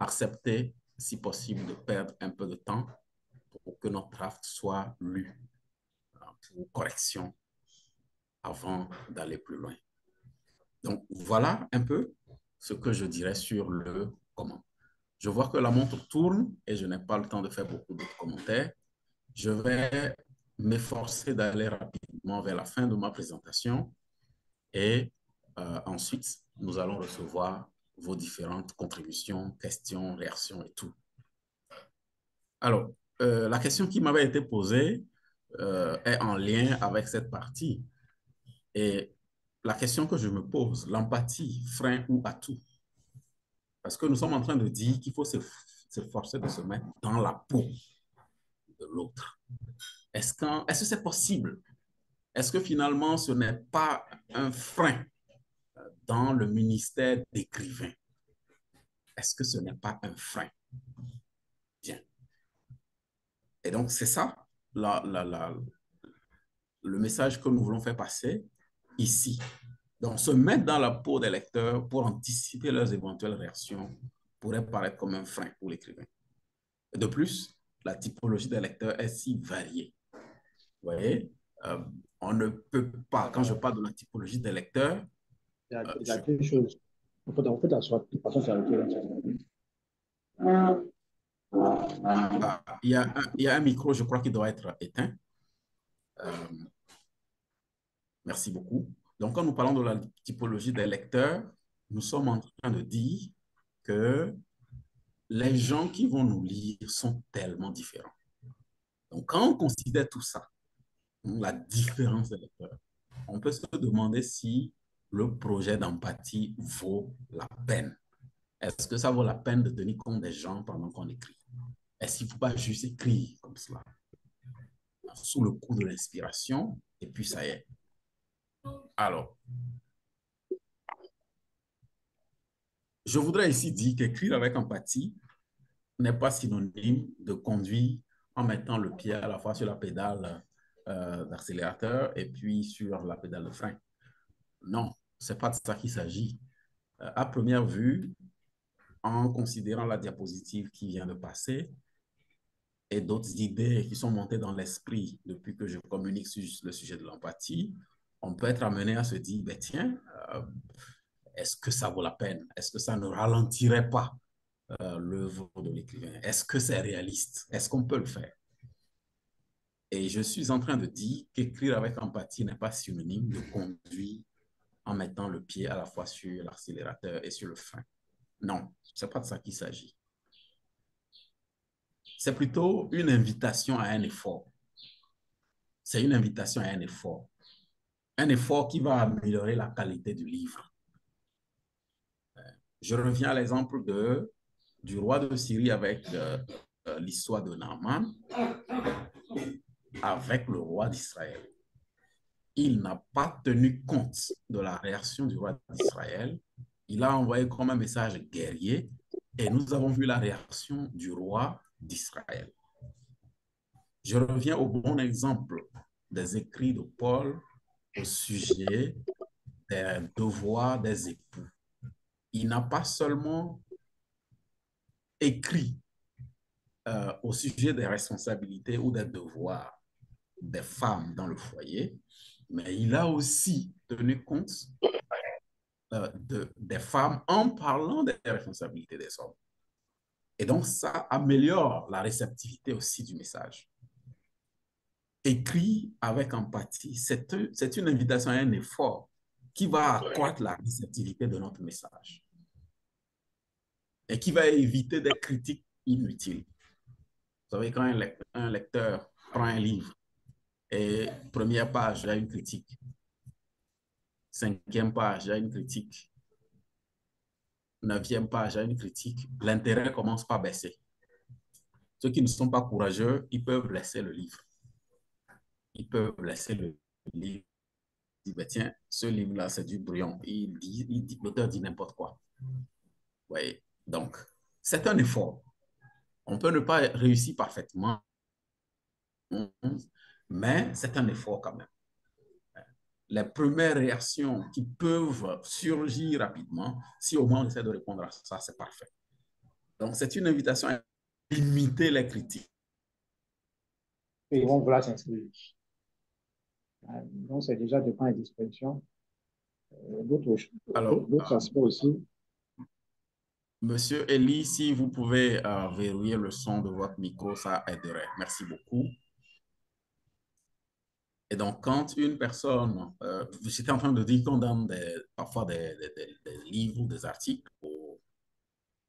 S2: accepter, si possible, de perdre un peu de temps pour que notre draft soit lu pour correction avant d'aller plus loin. Donc, voilà un peu ce que je dirais sur le comment. Je vois que la montre tourne et je n'ai pas le temps de faire beaucoup d'autres commentaires. Je vais m'efforcer d'aller rapidement vers la fin de ma présentation et ensuite, nous allons recevoir vos différentes contributions, questions, réactions et tout. Alors, la question qui m'avait été posée est en lien avec cette partie. Et la question que je me pose, l'empathie, frein ou atout? Parce que nous sommes en train de dire qu'il faut s'efforcer de se mettre dans la peau de l'autre. Est-ce que c'est possible? Est-ce que finalement, ce n'est pas un frein dans le ministère d'écrivain? Est-ce que ce n'est pas un frein? Bien. Et donc, c'est ça le message que nous voulons faire passer ici. Donc, se mettre dans la peau des lecteurs pour anticiper leurs éventuelles réactions pourrait paraître comme un frein pour l'écrivain. De plus, la typologie des lecteurs est si variée. Vous voyez, on ne peut pas, quand je parle de la typologie des lecteurs,
S6: il y a deux choses. On peut t'asseoir, de toute façon, c'est avec
S2: il y a un micro, je crois qu'il doit être éteint. Merci beaucoup. Donc, quand nous parlons de la typologie des lecteurs, nous sommes en train de dire que les gens qui vont nous lire sont tellement différents. Donc, quand on considère tout ça, la différence des lecteurs, on peut se demander si le projet d'empathie vaut la peine. Est-ce que ça vaut la peine de tenir compte des gens pendant qu'on écrit? Est-ce qu'il ne faut pas juste écrire comme cela, sous le coup de l'inspiration, et puis ça y est? Alors, je voudrais ici dire qu'écrire avec empathie n'est pas synonyme de conduire en mettant le pied à la fois sur la pédale d'accélérateur et puis sur la pédale de frein. Non, ce n'est pas de ça qu'il s'agit. À première vue, en considérant la diapositive qui vient de passer et d'autres idées qui sont montées dans l'esprit depuis que je communique sur le sujet de l'empathie, on peut être amené à se dire, ben tiens, est-ce que ça vaut la peine? Est-ce que ça ne ralentirait pas l'œuvre de l'écrivain? Est-ce que c'est réaliste? Est-ce qu'on peut le faire? Et je suis en train de dire qu'écrire avec empathie n'est pas synonyme de conduire en mettant le pied à la fois sur l'accélérateur et sur le frein. Non, ce n'est pas de ça qu'il s'agit. c'est plutôt une invitation à un effort. C'est une invitation à un effort. Un effort qui va améliorer la qualité du livre. Je reviens à l'exemple du roi de Syrie avec l'histoire de Naaman, avec le roi d'Israël. Il n'a pas tenu compte de la réaction du roi d'Israël. Il a envoyé comme un message guerrier et nous avons vu la réaction du roi d'Israël. Je reviens au bon exemple des écrits de Paul au sujet des devoirs des époux. Il n'a pas seulement écrit au sujet des responsabilités ou des devoirs des femmes dans le foyer, mais il a aussi tenu compte des femmes en parlant des responsabilités des hommes. Et donc, ça améliore la réceptivité aussi du message. Écrit avec empathie, c'est une invitation à un effort qui va accroître la réceptivité de notre message et qui va éviter des critiques inutiles. Vous savez, quand un lecteur prend un livre et première page, il y a une critique. Cinquième page, il y a une critique. Neuvième page, il y a une critique. L'intérêt commence par baisser. Ceux qui ne sont pas courageux, ils peuvent laisser le livre. Ils peuvent laisser le livre. Ils disent, ben tiens, ce livre-là, c'est du brouillon. L'auteur dit n'importe quoi. Vous voyez? Donc, c'est un effort. On peut ne pas réussir parfaitement, mais c'est un effort quand même. Les premières réactions qui peuvent surgir rapidement, si au moins on essaie de répondre à ça, c'est parfait. Donc, c'est une invitation à limiter les critiques.
S6: Et ils vont vouloir s'inscrire. Donc, c'est déjà de temps à disposition.
S2: Alors,
S6: D'autres aspects aussi.
S2: Monsieur Elie, si vous pouvez verrouiller le son de votre micro, ça aiderait. Merci beaucoup. Et donc, quand une personne, j'étais en train de dire qu'on donne parfois des livres ou des articles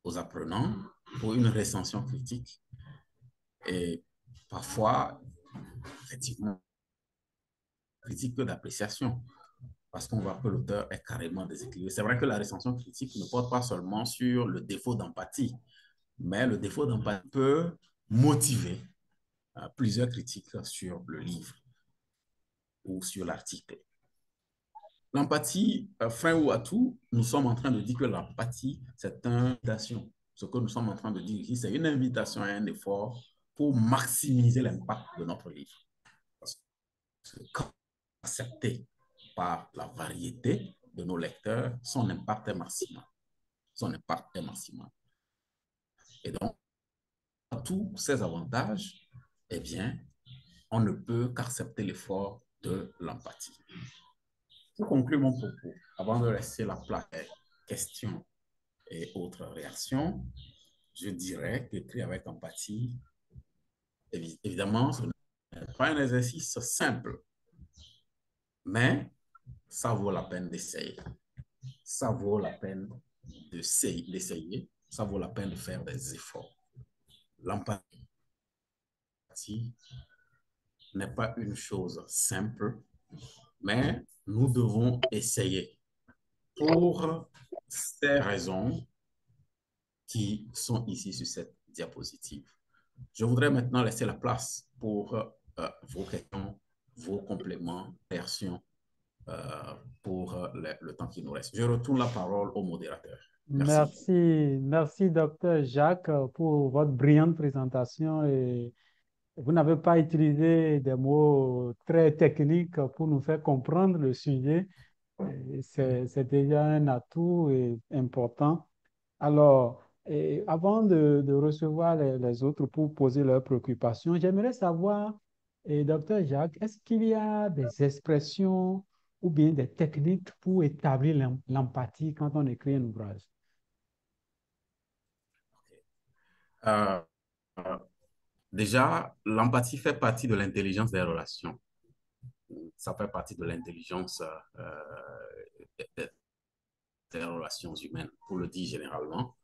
S2: aux apprenants pour une recension critique. Et parfois, effectivement, critique que d'appréciation, parce qu'on voit que l'auteur est carrément déséquilibré. C'est vrai que la recension critique ne porte pas seulement sur le défaut d'empathie, mais le défaut d'empathie peut motiver plusieurs critiques sur le livre ou sur l'article. L'empathie, frein ou atout, nous sommes en train de dire que l'empathie, c'est une invitation. Ce que nous sommes en train de dire ici, c'est une invitation à un effort pour maximiser l'impact de notre livre. Parce que quand accepté par la variété de nos lecteurs, son impact est maximal. Son impact est maximal. Et donc, à tous ces avantages, eh bien, on ne peut qu'accepter l'effort de l'empathie. Pour conclure mon propos, avant de laisser la place questions et autres réactions, je dirais qu'écrire avec empathie, évidemment, ce n'est pas un exercice simple, mais ça vaut la peine d'essayer. Ça vaut la peine d'essayer, ça vaut la peine de faire des efforts. L'empathie n'est pas une chose simple, mais nous devons essayer pour ces raisons qui sont ici sur cette diapositive. Je voudrais maintenant laisser la place pour vos questions, vos compléments, réactions pour le temps qui nous reste. Je retourne la parole au modérateur. Merci.
S1: Merci, docteur Jacques, pour votre brillante présentation. Et vous n'avez pas utilisé des mots très techniques pour nous faire comprendre le sujet. C'est déjà un atout important. Alors, avant de recevoir les autres pour poser leurs préoccupations, j'aimerais savoir, docteur Jacques, est-ce qu'il y a des expressions ou bien des techniques pour établir l'empathie quand on écrit un ouvrage?
S2: Euh, Déjà, l'empathie fait partie de l'intelligence des relations. Ça fait partie de l'intelligence des relations humaines, pour le dire généralement.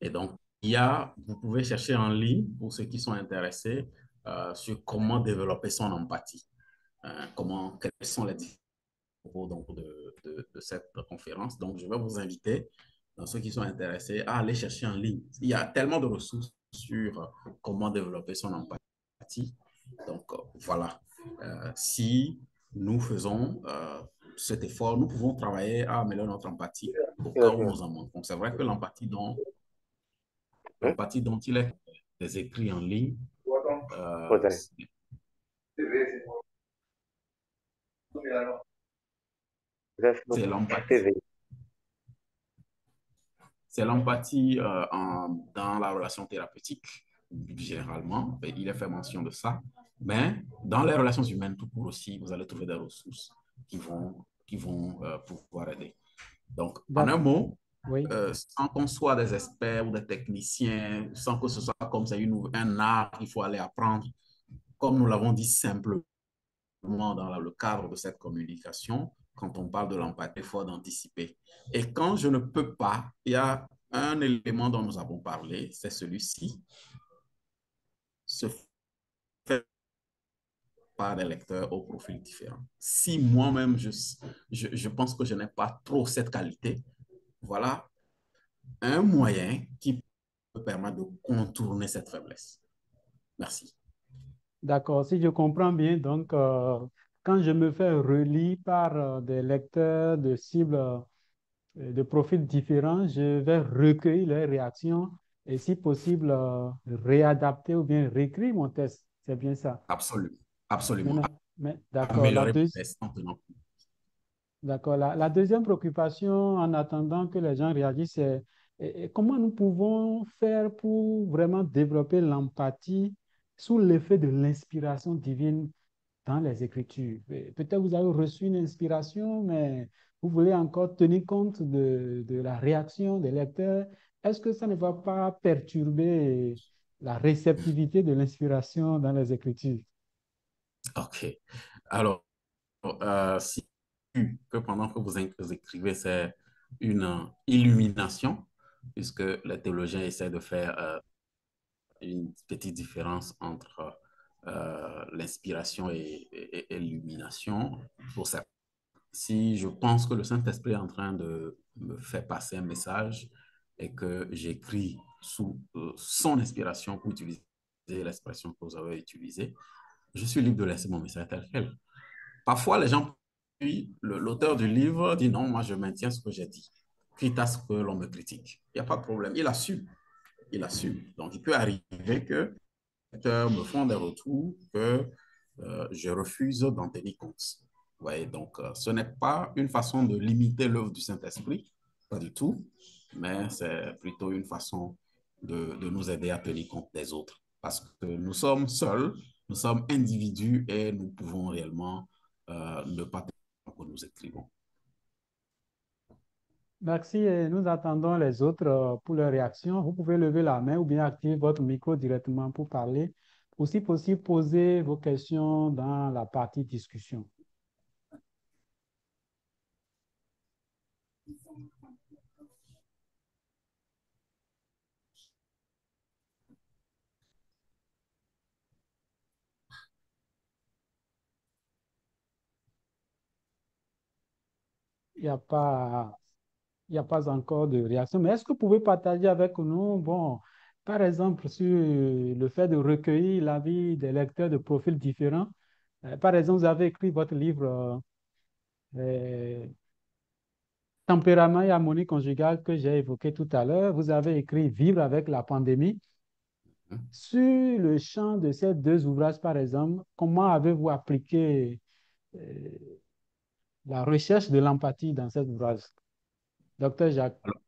S2: Et donc, vous pouvez chercher en ligne pour ceux qui sont intéressés sur comment développer son empathie, quels sont les donc, de cette conférence. Donc, je vais vous inviter, ceux qui sont intéressés, à aller chercher en ligne. Il y a tellement de ressources sur comment développer son empathie. Donc, voilà. Si nous faisons cet effort, nous pouvons travailler à améliorer notre empathie au cas où nous en manquons. C'est vrai que l'empathie dont il est des écrits en ligne, c'est l'empathie. C'est l'empathie dans la relation thérapeutique, généralement. Il est fait mention de ça. Mais dans les relations humaines, tout court aussi, vous allez trouver des ressources qui vont pouvoir aider. Donc, en un mot,
S1: oui.
S2: Sans qu'on soit des experts ou des techniciens, sans que ce soit comme c'est un art qu'il faut aller apprendre, comme nous l'avons dit simplement dans le cadre de cette communication, quand on parle de l'empathie, il faut d'anticiper. Et quand je ne peux pas, il y a un élément dont nous avons parlé, c'est celui-ci, se fait par des lecteurs au profil différent. Si moi-même, je pense que je n'ai pas trop cette qualité, voilà un moyen qui peut permettre de contourner cette faiblesse. Merci.
S1: D'accord, si je comprends bien, donc quand je me fais relire par des lecteurs de cibles de profils différents, je vais recueillir leurs réactions et si possible réadapter ou bien réécrire mon test. C'est bien ça.
S2: Absolument. Absolument.
S1: Maintenant, d'accord,
S2: Améliorer le test en tenant compte.
S1: D'accord. La deuxième préoccupation, en attendant que les gens réagissent, c'est comment nous pouvons faire pour vraiment développer l'empathie sous l'effet de l'inspiration divine dans les Écritures. Peut-être vous avez reçu une inspiration, mais vous voulez encore tenir compte de la réaction des lecteurs. Est-ce que ça ne va pas perturber la réceptivité de l'inspiration dans les Écritures?
S2: OK. Alors, si que pendant que vous écrivez, c'est une illumination, puisque les théologiens essaient de faire une petite différence entre l'inspiration et l'illumination. Pour ça, si je pense que le Saint-Esprit est en train de me faire passer un message et que j'écris sous son inspiration pour utiliser l'expression que vous avez utilisée, je suis libre de laisser mon message tel quel. Parfois, les gens, l'auteur du livre dit non, moi je maintiens ce que j'ai dit, quitte à ce que l'on me critique. Il n'y a pas de problème, il assume. Il assume. Donc, il peut arriver que les lecteurs me font des retours que je refuse d'en tenir compte. Vous voyez, donc, ce n'est pas une façon de limiter l'œuvre du Saint-Esprit, pas du tout, mais c'est plutôt une façon de nous aider à tenir compte des autres. Parce que nous sommes seuls, nous sommes individus et nous pouvons réellement ne pas tenir que nous écrivons.
S1: Merci et nous attendons les autres pour leur réaction. Vous pouvez lever la main ou bien activer votre micro directement pour parler. Aussi possible, poser vos questions dans la partie discussion. Il n'y a pas, il n'y a pas encore de réaction. Mais est-ce que vous pouvez partager avec nous, bon, par exemple, sur le fait de recueillir l'avis des lecteurs de profils différents? Par exemple, vous avez écrit votre livre Tempérament et harmonie conjugale que j'ai évoqué tout à l'heure. Vous avez écrit Vivre avec la pandémie. Sur le champ de ces deux ouvrages, par exemple, comment avez-vous appliqué euh, la recherche de l'empathie dans cet ouvrage? Docteur Jacques.
S2: Alors,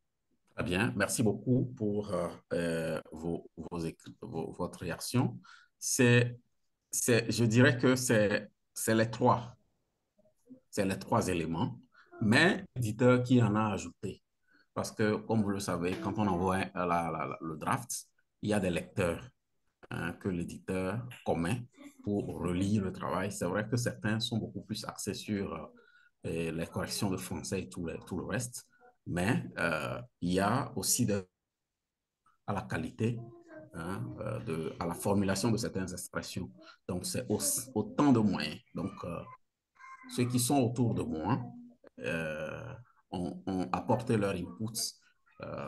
S2: très bien, merci beaucoup pour votre réaction. Je dirais que c'est les trois éléments, mais l'éditeur qui en a ajouté. Parce que, comme vous le savez, quand on envoie le draft, il y a des lecteurs que l'éditeur commet pour relire le travail. C'est vrai que certains sont beaucoup plus axés sur les corrections de français et tout le reste, mais il y a aussi à la qualité, hein, à la formulation de certaines expressions. Donc, c'est autant de moyens. Donc, ceux qui sont autour de moi ont apporté leur input.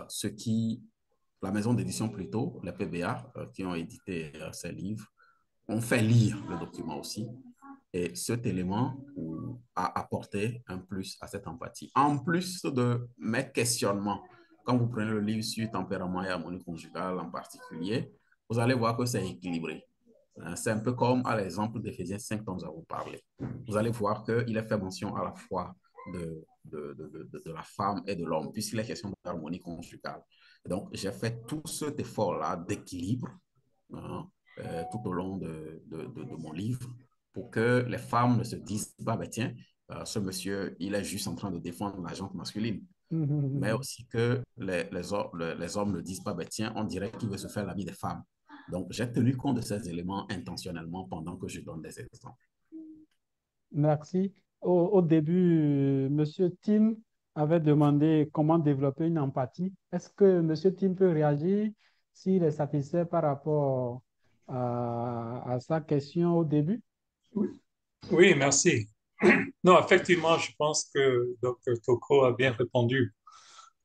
S2: Ceux qui, la maison d'édition plutôt, les PBA, qui ont édité ces livres, ont fait lire le document aussi. Et cet élément a apporté un plus à cette empathie. En plus de mes questionnements, quand vous prenez le livre sur tempérament et harmonie conjugale en particulier, vous allez voir que c'est équilibré. C'est un peu comme à l'exemple d'Éphésiens 5 dont nous avons parlé. Vous allez voir qu'il est fait mention à la fois de la femme et de l'homme, puisqu'il est question d'harmonie conjugale. Donc, j'ai fait tout cet effort-là d'équilibre, hein, tout au long de mon livre, pour que les femmes ne se disent pas, ben tiens, ce monsieur, il est juste en train de défendre la gente masculine. Mais aussi que les hommes ne disent pas, ben tiens, on dirait qu'il veut se faire l'ami des femmes. Donc, j'ai tenu compte de ces éléments intentionnellement pendant que je donne des exemples.
S1: Merci. Au début, Monsieur Tim avait demandé comment développer une empathie. Est-ce que Monsieur Tim peut réagir s'il est satisfait par rapport à sa question au début?
S4: Oui, oui, merci. Non, effectivement, je pense que Dr. Toko a bien répondu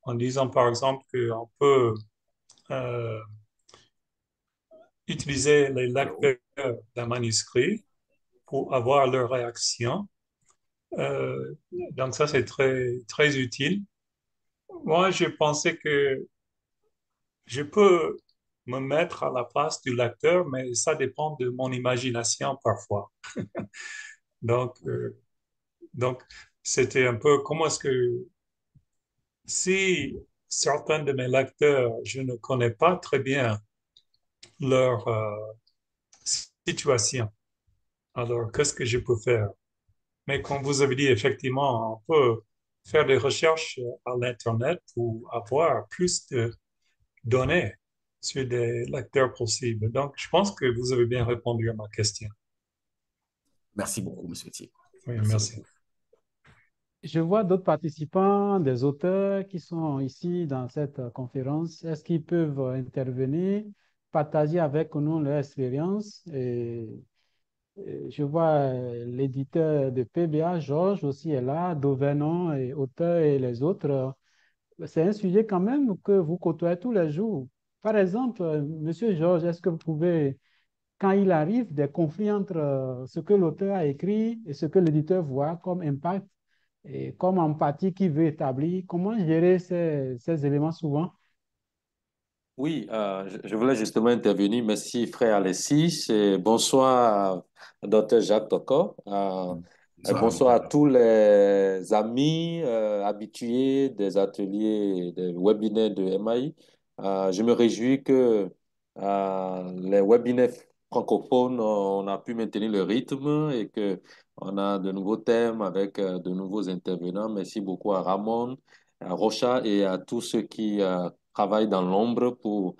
S4: en disant, par exemple, qu'on peut euh, utiliser les lecteurs d'un manuscrit pour avoir leur réaction. Donc ça, c'est très, très utile. Moi, je pensais que je peux me mettre à la place du lecteur, mais ça dépend de mon imagination parfois. Donc, euh, donc c'était un peu comment est-ce que si certains de mes lecteurs, je ne connais pas très bien leur situation, alors qu'est-ce que je peux faire? Mais comme vous avez dit, effectivement, on peut faire des recherches à l'Internet pour avoir plus de données sur des lecteurs possibles. Donc, je pense que vous avez bien répondu à ma question.
S2: Merci beaucoup, M. Thier.
S4: Oui,
S2: Merci
S4: merci.
S2: beaucoup.
S1: Je vois d'autres participants, des auteurs qui sont ici dans cette conférence. Est-ce qu'ils peuvent intervenir, partager avec nous leur expérience? Et je vois l'éditeur de PBA, Georges, aussi est là, Dauvenon et auteur et les autres. C'est un sujet quand même que vous côtoyez tous les jours. Par exemple, Monsieur Georges, est-ce que vous pouvez, quand il arrive des conflits entre ce que l'auteur a écrit et ce que l'éditeur voit comme impact et comme empathie qu'il veut établir, comment gérer ces éléments souvent?
S7: Oui, je voulais justement intervenir. Merci, frère Alexis. Et bonsoir, docteur Jacques Toko. Et
S2: Bonsoir,
S7: bonsoir à
S2: docteur.
S7: tous les amis habitués des ateliers, des webinaires de MAI. Je me réjouis que les webinaires francophones, on a pu maintenir le rythme et que on a de nouveaux thèmes avec de nouveaux intervenants. Merci beaucoup à Ramon, à Rocha et à tous ceux qui travaille dans l'ombre pour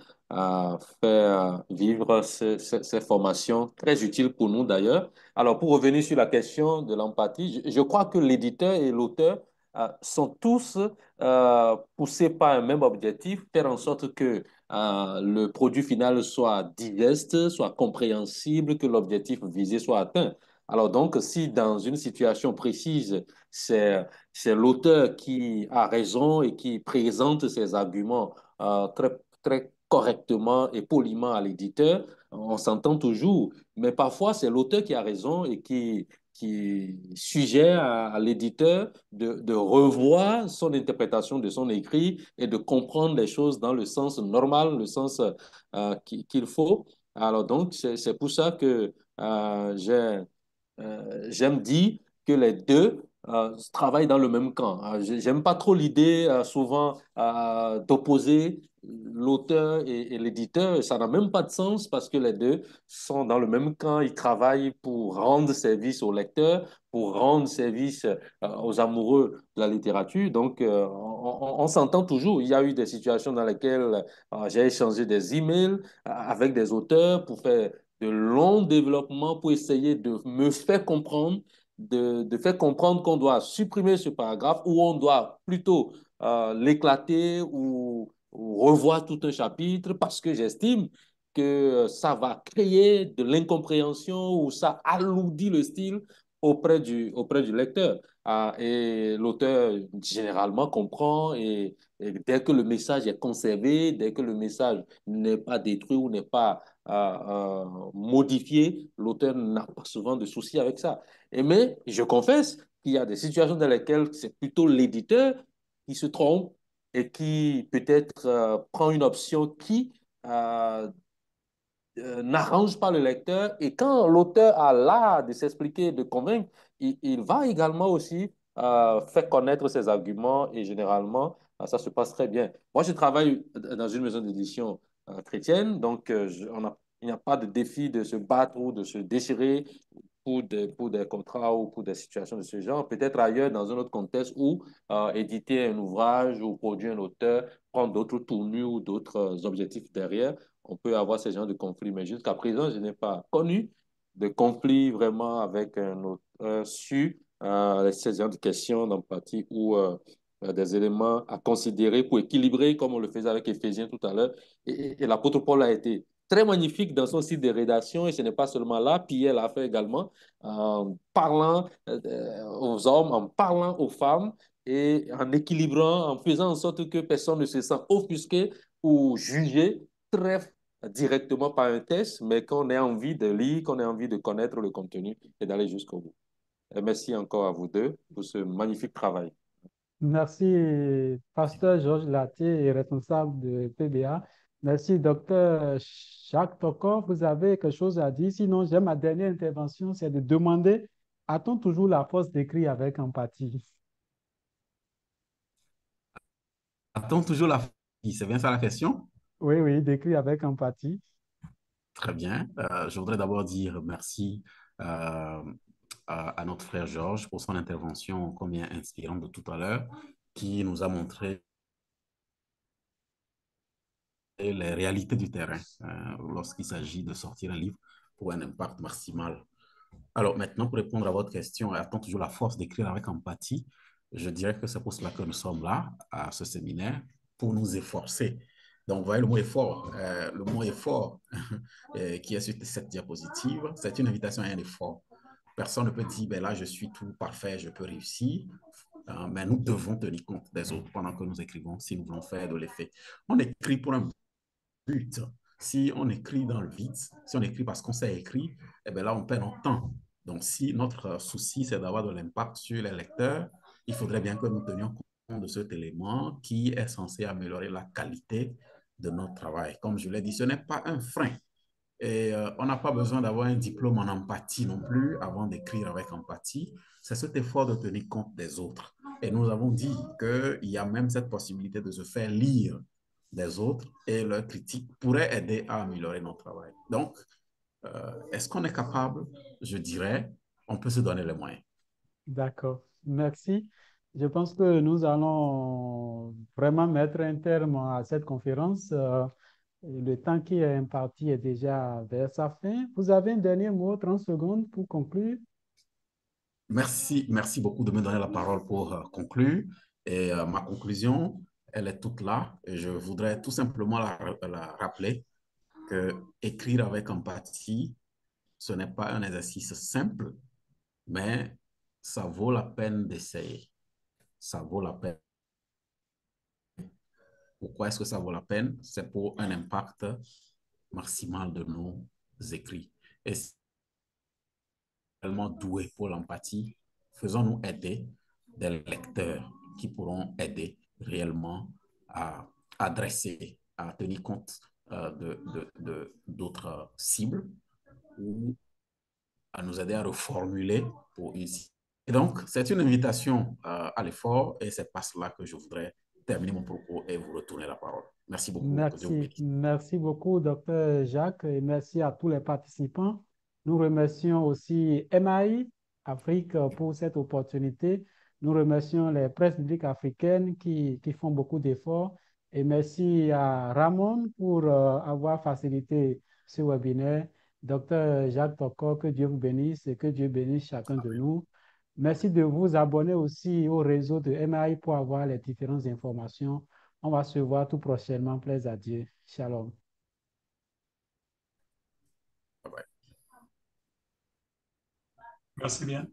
S7: faire vivre ces formations très utiles pour nous d'ailleurs. Alors, pour revenir sur la question de l'empathie, je crois que l'éditeur et l'auteur sont tous poussés par un même objectif, faire en sorte que le produit final soit digeste, soit compréhensible, que l'objectif visé soit atteint. Alors donc, si dans une situation précise, c'est c'est l'auteur qui a raison et qui présente ses arguments très, très correctement et poliment à l'éditeur, on s'entend toujours. Mais parfois, c'est l'auteur qui a raison et qui suggère à l'éditeur de revoir son interprétation de son écrit et de comprendre les choses dans le sens normal, le sens qu'il faut. Alors donc, c'est pour ça que j'aime dire que les deux travaillent dans le même camp. J'aime pas trop l'idée souvent d'opposer l'auteur et l'éditeur. Ça n'a même pas de sens parce que les deux sont dans le même camp. Ils travaillent pour rendre service au lecteur, pour rendre service aux amoureux de la littérature. Donc, on s'entend toujours. Il y a eu des situations dans lesquelles j'ai échangé des emails avec des auteurs pour faire de longs développements pour essayer de me faire comprendre, de faire comprendre qu'on doit supprimer ce paragraphe ou on doit plutôt l'éclater revoir tout un chapitre parce que j'estime que ça va créer de l'incompréhension ou ça alourdit le style auprès du lecteur. Et l'auteur généralement comprend et dès que le message est conservé, dès que le message n'est pas détruit ou n'est pas modifié, l'auteur n'a pas souvent de soucis avec ça. Mais je confesse qu'il y a des situations dans lesquelles c'est plutôt l'éditeur qui se trompe et qui peut-être prend une option qui euh, n'arrange pas le lecteur. Et quand l'auteur a l'art de s'expliquer, de convaincre, il va également aussi faire connaître ses arguments et généralement, ça se passe très bien. Moi, je travaille dans une maison d'édition chrétienne, donc il n'y a pas de défi de se battre ou de se déchirer pour des contrats ou pour des situations de ce genre. Peut-être ailleurs, dans un autre contexte où éditer un ouvrage ou produire un auteur prend d'autres tournures ou d'autres objectifs derrière, on peut avoir ce genre de conflit. Mais jusqu'à présent, je n'ai pas connu de conflit vraiment avec un auteur sur ces genres de questions d'empathie ou des éléments à considérer pour équilibrer, comme on le faisait avec Éphésiens tout à l'heure. Et l'apôtre Paul a été très magnifique dans son site de rédaction, et ce n'est pas seulement là, Pierre l'a fait également, en parlant aux hommes, en parlant aux femmes, et en équilibrant, en faisant en sorte que personne ne se sent offusqué ou jugé très directement par un test, mais qu'on ait envie de lire, qu'on ait envie de connaître le contenu et d'aller jusqu'au bout. Et merci encore à vous deux pour ce magnifique travail.
S1: Merci, pasteur Georges Latier, responsable de PBA. Merci, docteur Jacques Tokor. Vous avez quelque chose à dire? Sinon, j'ai ma dernière intervention, c'est de demander, a-t-on toujours la force d'écrire avec empathie?
S2: Attends toujours la... C'est bien ça la question?
S1: Oui, oui, d'écrire avec empathie.
S2: Très bien. Je voudrais d'abord dire merci euh, à notre frère Georges pour son intervention combien inspirante de tout à l'heure, qui nous a montré les réalités du terrain lorsqu'il s'agit de sortir un livre pour un impact maximal. Alors maintenant, pour répondre à votre question, a-t-on toujours la force d'écrire avec empathie? Je dirais que c'est pour cela que nous sommes là, à ce séminaire, pour nous efforcer. Donc, vous voyez le mot effort qui est sur cette diapositive, c'est une invitation à un effort. Personne ne peut dire, ben là, je suis tout parfait, je peux réussir. Mais nous devons tenir compte des autres pendant que nous écrivons si nous voulons faire de l'effet. On écrit pour un but. Si on écrit dans le vide, si on écrit parce qu'on sait écrire, eh bien là, on perd notre temps. Donc, si notre souci, c'est d'avoir de l'impact sur les lecteurs, il faudrait bien que nous tenions compte de cet élément qui est censé améliorer la qualité de notre travail. Comme je l'ai dit, ce n'est pas un frein. Et on n'a pas besoin d'avoir un diplôme en empathie non plus avant d'écrire avec empathie. C'est cet effort de tenir compte des autres. Et nous avons dit qu'il y a même cette possibilité de se faire lire des autres et leur critique pourrait aider à améliorer notre travail. Donc, est-ce qu'on est capable? Je dirais, on peut se donner les moyens.
S1: D'accord, merci. Je pense que nous allons vraiment mettre un terme à cette conférence. Le temps qui est imparti est déjà vers sa fin. Vous avez un dernier mot, 30 secondes pour conclure.
S2: Merci beaucoup de me donner la parole pour conclure. Et ma conclusion, elle est toute là. Et je voudrais tout simplement la rappeler que écrire avec empathie, ce n'est pas un exercice simple, mais ça vaut la peine d'essayer. Ça vaut la peine. Pourquoi est-ce que ça vaut la peine? C'est pour un impact maximal de nos écrits. Et si tellement doué pour l'empathie, faisons-nous aider des lecteurs qui pourront aider réellement à adresser, à tenir compte d'autres cibles ou à nous aider à reformuler pour une cible. Et donc, c'est une invitation à l'effort et c'est par cela que je voudrais terminer mon propos et vous retourner la parole. Merci beaucoup. Que Dieu vous
S1: Merci,
S2: bénisse.
S1: merci beaucoup, docteur Jacques, et merci à tous les participants. Nous remercions aussi MAI Afrique pour cette opportunité. Nous remercions les presses publiques africaines qui font beaucoup d'efforts. Et merci à Ramon pour avoir facilité ce webinaire. Docteur Jacques Tokor, que Dieu vous bénisse et que Dieu bénisse chacun de nous. Merci de vous abonner aussi au réseau de MAI pour avoir les différentes informations On va se voir tout prochainement. Plaise à Dieu. Shalom.
S2: Bye bye.
S4: Merci bien.